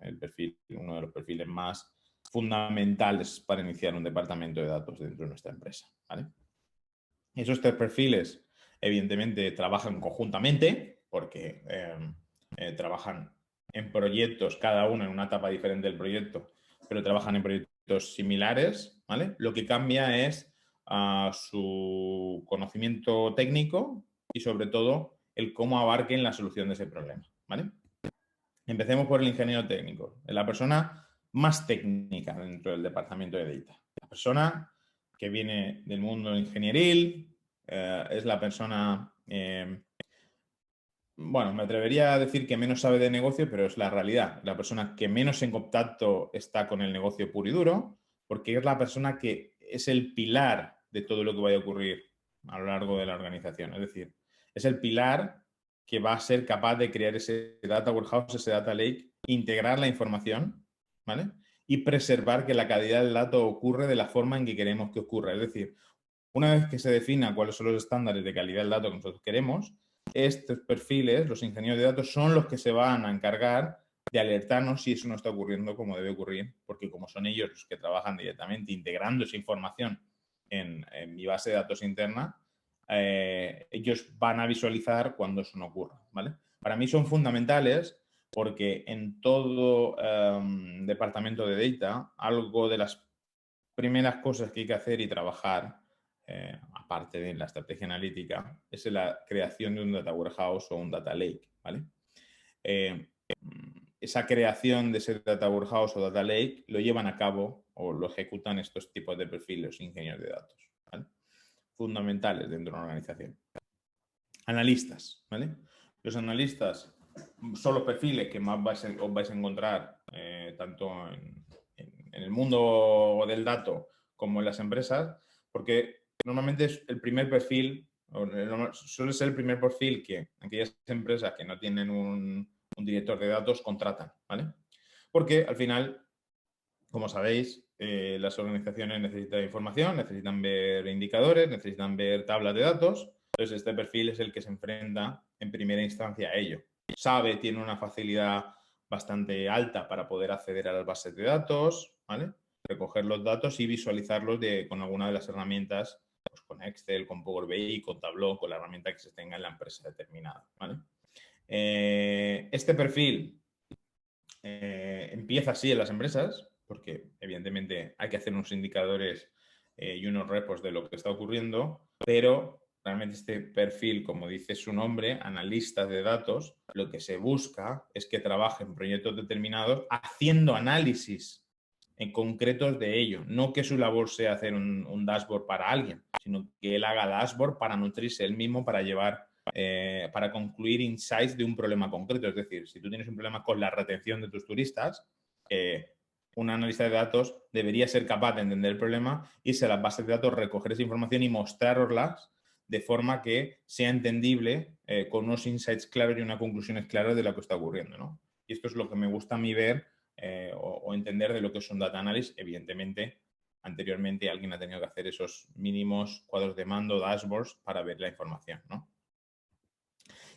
[SPEAKER 1] uno de los perfiles más fundamentales para iniciar un departamento de datos dentro de nuestra empresa, ¿vale? Esos 3 perfiles, evidentemente, trabajan conjuntamente porque trabajan en proyectos, cada uno en una etapa diferente del proyecto, pero trabajan en proyectos similares, ¿vale? Lo que cambia es su conocimiento técnico y, sobre todo, el cómo abarquen la solución de ese problema, ¿vale? Empecemos por el ingeniero técnico, la persona más técnica dentro del departamento de Data. La persona que viene del mundo ingenieril, es la persona, bueno, me atrevería a decir que menos sabe de negocio, pero es la realidad. La persona que menos en contacto está con el negocio puro y duro, porque es la persona que es el pilar de todo lo que vaya a ocurrir a lo largo de la organización. Es decir, es el pilar que va a ser capaz de crear ese data warehouse, ese data lake, integrar la información, ¿vale? Y preservar que la calidad del dato ocurre de la forma en que queremos que ocurra. Es decir, una vez que se defina cuáles son los estándares de calidad del dato que nosotros queremos, estos perfiles, los ingenieros de datos, son los que se van a encargar de alertarnos si eso no está ocurriendo como debe ocurrir, porque como son ellos los que trabajan directamente integrando esa información en mi base de datos interna, ellos van a visualizar cuando eso no ocurra, ¿vale? Para mí son fundamentales porque en todo departamento de data, algo de las primeras cosas que hay que hacer y trabajar, aparte de la estrategia analítica, es la creación de un data warehouse o un data lake, ¿vale? Esa creación de ese data warehouse o data lake lo llevan a cabo o lo ejecutan estos tipos de perfiles, ingenieros de datos, ¿vale? Fundamentales dentro de una organización. Analistas, ¿vale? Los analistas son los perfiles que más os vais a encontrar tanto en el mundo del dato como en las empresas, porque normalmente es el primer perfil, suele ser el primer perfil que aquellas empresas que no tienen un director de datos contratan, ¿vale? Porque al final, como sabéis, las organizaciones necesitan información, necesitan ver indicadores, necesitan ver tablas de datos. Entonces, este perfil es el que se enfrenta en primera instancia a ello. Sabe, tiene una facilidad bastante alta para poder acceder a las bases de datos, ¿vale? Recoger los datos y visualizarlos con alguna de las herramientas, pues con Excel, con Power BI, con Tableau, con la herramienta que se tenga en la empresa determinada, ¿vale? Este perfil empieza así en las empresas, porque evidentemente hay que hacer unos indicadores y unos repos de lo que está ocurriendo, pero realmente este perfil, como dice su nombre, analista de datos, lo que se busca es que trabaje en proyectos determinados haciendo análisis concretos de ello. No que su labor sea hacer un dashboard para alguien, sino que él haga dashboard para nutrirse él mismo, para llevar, para concluir insights de un problema concreto. Es decir, si tú tienes un problema con la retención de tus turistas, un analista de datos debería ser capaz de entender el problema, irse a las bases de datos, recoger esa información y mostraroslas de forma que sea entendible, con unos insights claros y unas conclusiones claras de lo que está ocurriendo, ¿no? Y esto es lo que me gusta a mí ver o entender de lo que es un data analysis. Evidentemente, anteriormente alguien ha tenido que hacer esos mínimos cuadros de mando, dashboards, para ver la información, ¿no?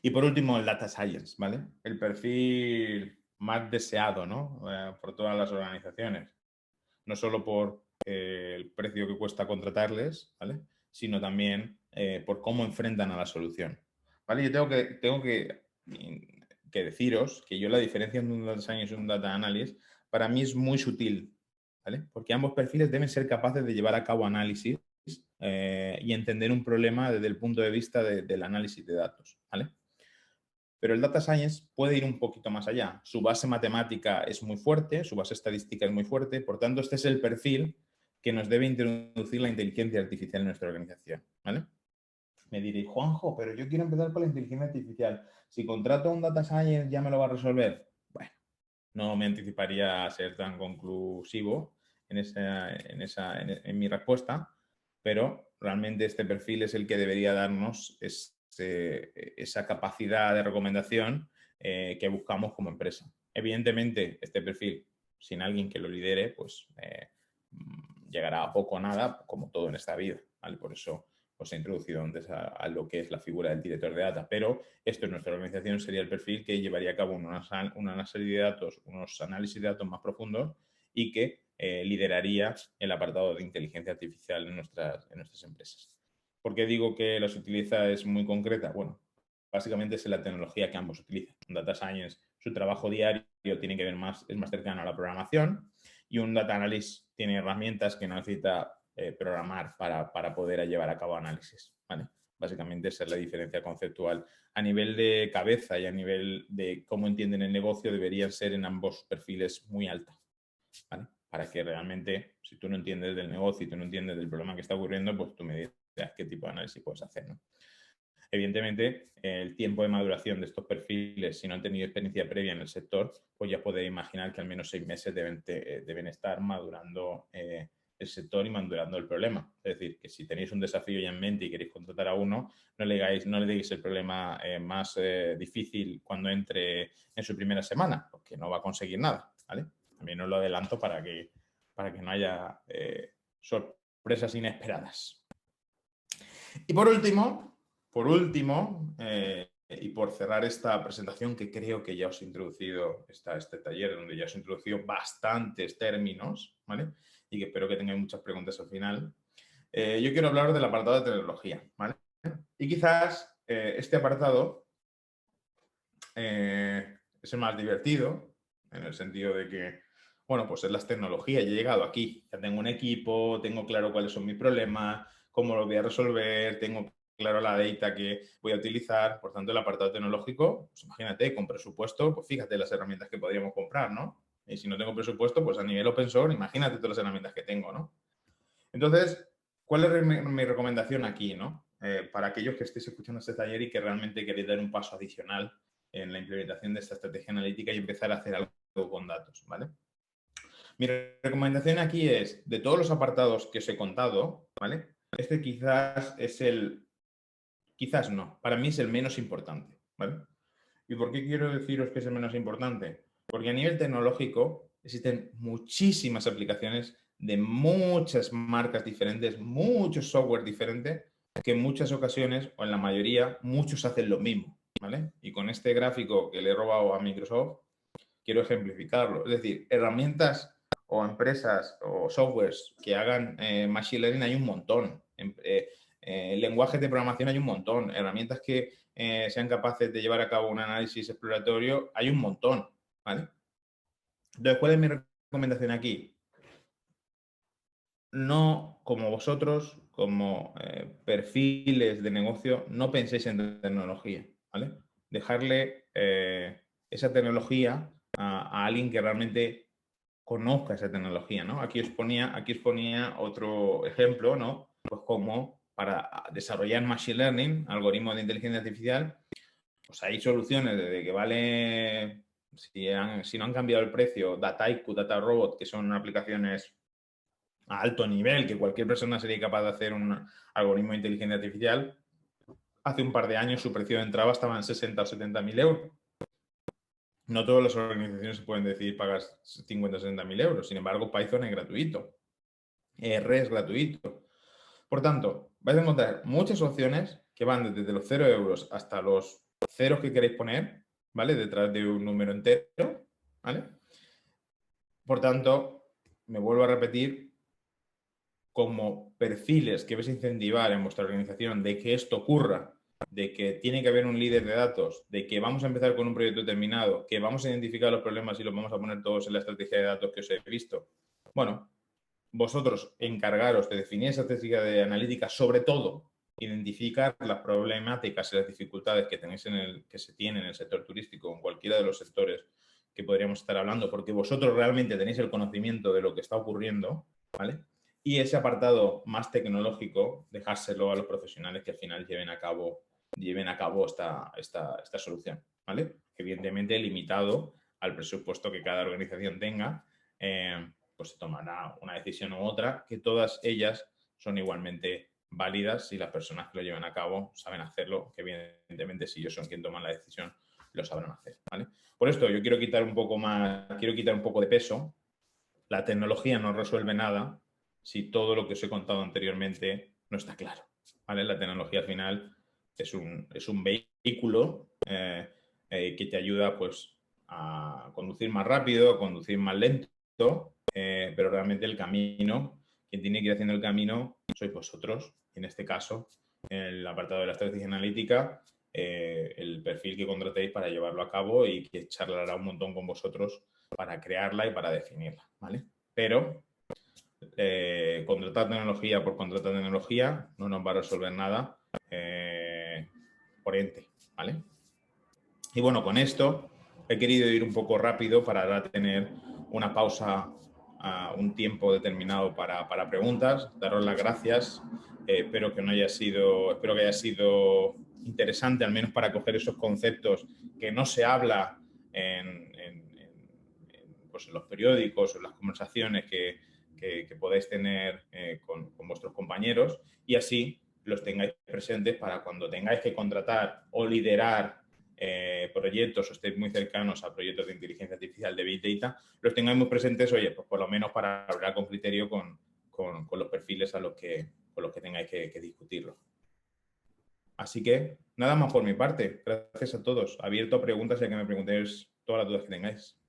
[SPEAKER 1] Y por último, el data science, ¿vale? El perfil más deseado, ¿no? Por todas las organizaciones. No solo por el precio que cuesta contratarles, ¿vale? Sino también por cómo enfrentan a la solución, ¿vale? Yo tengo que deciros que yo la diferencia entre un data science y un data analyst para mí es muy sutil, ¿vale? Porque ambos perfiles deben ser capaces de llevar a cabo análisis y entender un problema desde el punto de vista del análisis de datos, ¿vale? Pero el data science puede ir un poquito más allá. Su base matemática es muy fuerte, su base estadística es muy fuerte, por tanto, este es el perfil que nos debe introducir la inteligencia artificial en nuestra organización, ¿vale? Me diréis, Juanjo, pero yo quiero empezar con la inteligencia artificial. Si contrato a un data science, ¿ya me lo va a resolver? Bueno, no me anticiparía a ser tan conclusivo en mi respuesta, pero realmente este perfil es el que debería darnos esa capacidad de recomendación que buscamos como empresa. Evidentemente, este perfil, sin alguien que lo lidere, pues llegará a poco o nada, como todo en esta vida, ¿vale? Por eso os he introducido antes a lo que es la figura del director de data, pero esto en nuestra organización sería el perfil que llevaría a cabo una serie de datos, unos análisis de datos más profundos y que lideraría el apartado de inteligencia artificial en nuestras empresas. ¿Por qué digo que los utiliza es muy concreta? Bueno, básicamente es la tecnología que ambos utilizan. Un data science, su trabajo diario tiene que ver más, es más cercano a la programación, y un data analyst tiene herramientas que no necesita programar para poder llevar a cabo análisis, ¿vale? Básicamente esa es la diferencia conceptual. A nivel de cabeza y a nivel de cómo entienden el negocio, deberían ser en ambos perfiles muy alta, ¿vale? Para que realmente, si tú no entiendes del negocio y tú no entiendes del problema que está ocurriendo, pues tú me dirás qué tipo de análisis puedes hacer, ¿no? Evidentemente, el tiempo de maduración de estos perfiles, si no han tenido experiencia previa en el sector, pues ya podéis imaginar que al menos 6 meses deben estar madurando el sector y madurando el problema. Es decir, que si tenéis un desafío ya en mente y queréis contratar a uno, no le digáis el problema más difícil cuando entre en su primera semana, porque no va a conseguir nada, ¿vale? También os lo adelanto para que no haya sorpresas inesperadas. Y por último, y por cerrar esta presentación, que creo que ya os he introducido, este taller donde ya os he introducido bastantes términos, ¿vale? Y que espero que tengáis muchas preguntas al final. Yo quiero hablar del apartado de tecnología, ¿vale? Y quizás este apartado es el más divertido, en el sentido de que, bueno, pues es las tecnologías. Yo he llegado aquí, ya tengo un equipo, tengo claro cuáles son mis problemas, cómo lo voy a resolver, tengo claro la data que voy a utilizar. Por tanto, el apartado tecnológico, pues imagínate, con presupuesto, pues fíjate las herramientas que podríamos comprar, ¿no? Y si no tengo presupuesto, pues a nivel open source, imagínate todas las herramientas que tengo, ¿no? Entonces, ¿cuál es mi recomendación aquí, ¿no? Para aquellos que estéis escuchando este taller y que realmente queréis dar un paso adicional en la implementación de esta estrategia analítica y empezar a hacer algo con datos, ¿vale? Mi recomendación aquí es, de todos los apartados que os he contado, ¿vale? Este quizás es quizás no, para mí es el menos importante, ¿vale? ¿Y por qué quiero deciros que es el menos importante? Porque a nivel tecnológico existen muchísimas aplicaciones de muchas marcas diferentes, muchos software diferentes, que en muchas ocasiones, o en la mayoría, muchos hacen lo mismo, ¿vale? Y con este gráfico que le he robado a Microsoft, quiero ejemplificarlo. Es decir, herramientas o empresas o softwares que hagan machine learning hay un montón. Lenguajes de programación hay un montón. Herramientas que sean capaces de llevar a cabo un análisis exploratorio hay un montón, ¿vale? Entonces, ¿cuál es mi recomendación aquí? No, como vosotros, como perfiles de negocio, no penséis en tecnología, ¿vale? Dejarle esa tecnología a alguien que realmente conozca esa tecnología, ¿no? Aquí os ponía otro ejemplo, ¿no? Pues como para desarrollar Machine Learning, algoritmos de inteligencia artificial, pues hay soluciones desde que vale, si no han cambiado el precio, Dataiku, DataRobot, que son aplicaciones a alto nivel, que cualquier persona sería capaz de hacer un algoritmo de inteligencia artificial. Hace un par de años su precio de entrada estaba en 60 o 70 mil euros. No todas las organizaciones se pueden decidir pagar 50 o 60 mil euros. Sin embargo, Python es gratuito. R es gratuito. Por tanto, vais a encontrar muchas opciones que van desde los 0 euros hasta los ceros que queréis poner, ¿vale? Detrás de un número entero, ¿vale? Por tanto, me vuelvo a repetir, como perfiles que vais a incentivar en vuestra organización de que esto ocurra, de que tiene que haber un líder de datos, de que vamos a empezar con un proyecto determinado, que vamos a identificar los problemas y los vamos a poner todos en la estrategia de datos que os he visto. Bueno, vosotros encargaros de definir esa estrategia de analítica, sobre todo identificar las problemáticas y las dificultades que tenéis que se tienen en el sector turístico, en cualquiera de los sectores que podríamos estar hablando, porque vosotros realmente tenéis el conocimiento de lo que está ocurriendo, ¿vale? Y ese apartado más tecnológico, dejárselo a los profesionales que al final lleven a cabo esta solución, ¿vale? Evidentemente limitado al presupuesto que cada organización tenga, pues se tomará una decisión u otra, que todas ellas son igualmente válidas si las personas que lo llevan a cabo saben hacerlo, que evidentemente si ellos son quien toman la decisión, lo sabrán hacer, ¿vale? Por esto yo quiero quitar un poco de peso. La tecnología no resuelve nada si todo lo que os he contado anteriormente no está claro, ¿vale? La tecnología al final es un vehículo que te ayuda pues a conducir más rápido, a conducir más lento, pero realmente el camino, quien tiene que ir haciendo el camino sois vosotros. Y en este caso, en el apartado de la estrategia analítica, el perfil que contratéis para llevarlo a cabo y que charlará un montón con vosotros para crearla y para definirla, ¿vale? Pero contratar tecnología por contratar tecnología no nos va a resolver nada por ente, ¿vale? Y bueno, con esto he querido ir un poco rápido para ahora tener una pausa, un tiempo determinado para preguntas, daros las gracias. Espero que haya sido interesante, al menos para coger esos conceptos que no se habla pues en los periódicos o en las conversaciones que podáis tener con vuestros compañeros, y así los tengáis presentes para cuando tengáis que contratar o liderar proyectos o estéis muy cercanos a proyectos de inteligencia artificial, de Big Data, los tengáis muy presentes, oye, pues por lo menos para hablar con criterio con los perfiles con los que tengáis que discutirlo. Así que nada más por mi parte. Gracias a todos. Abierto a preguntas y a que me preguntéis todas las dudas que tengáis.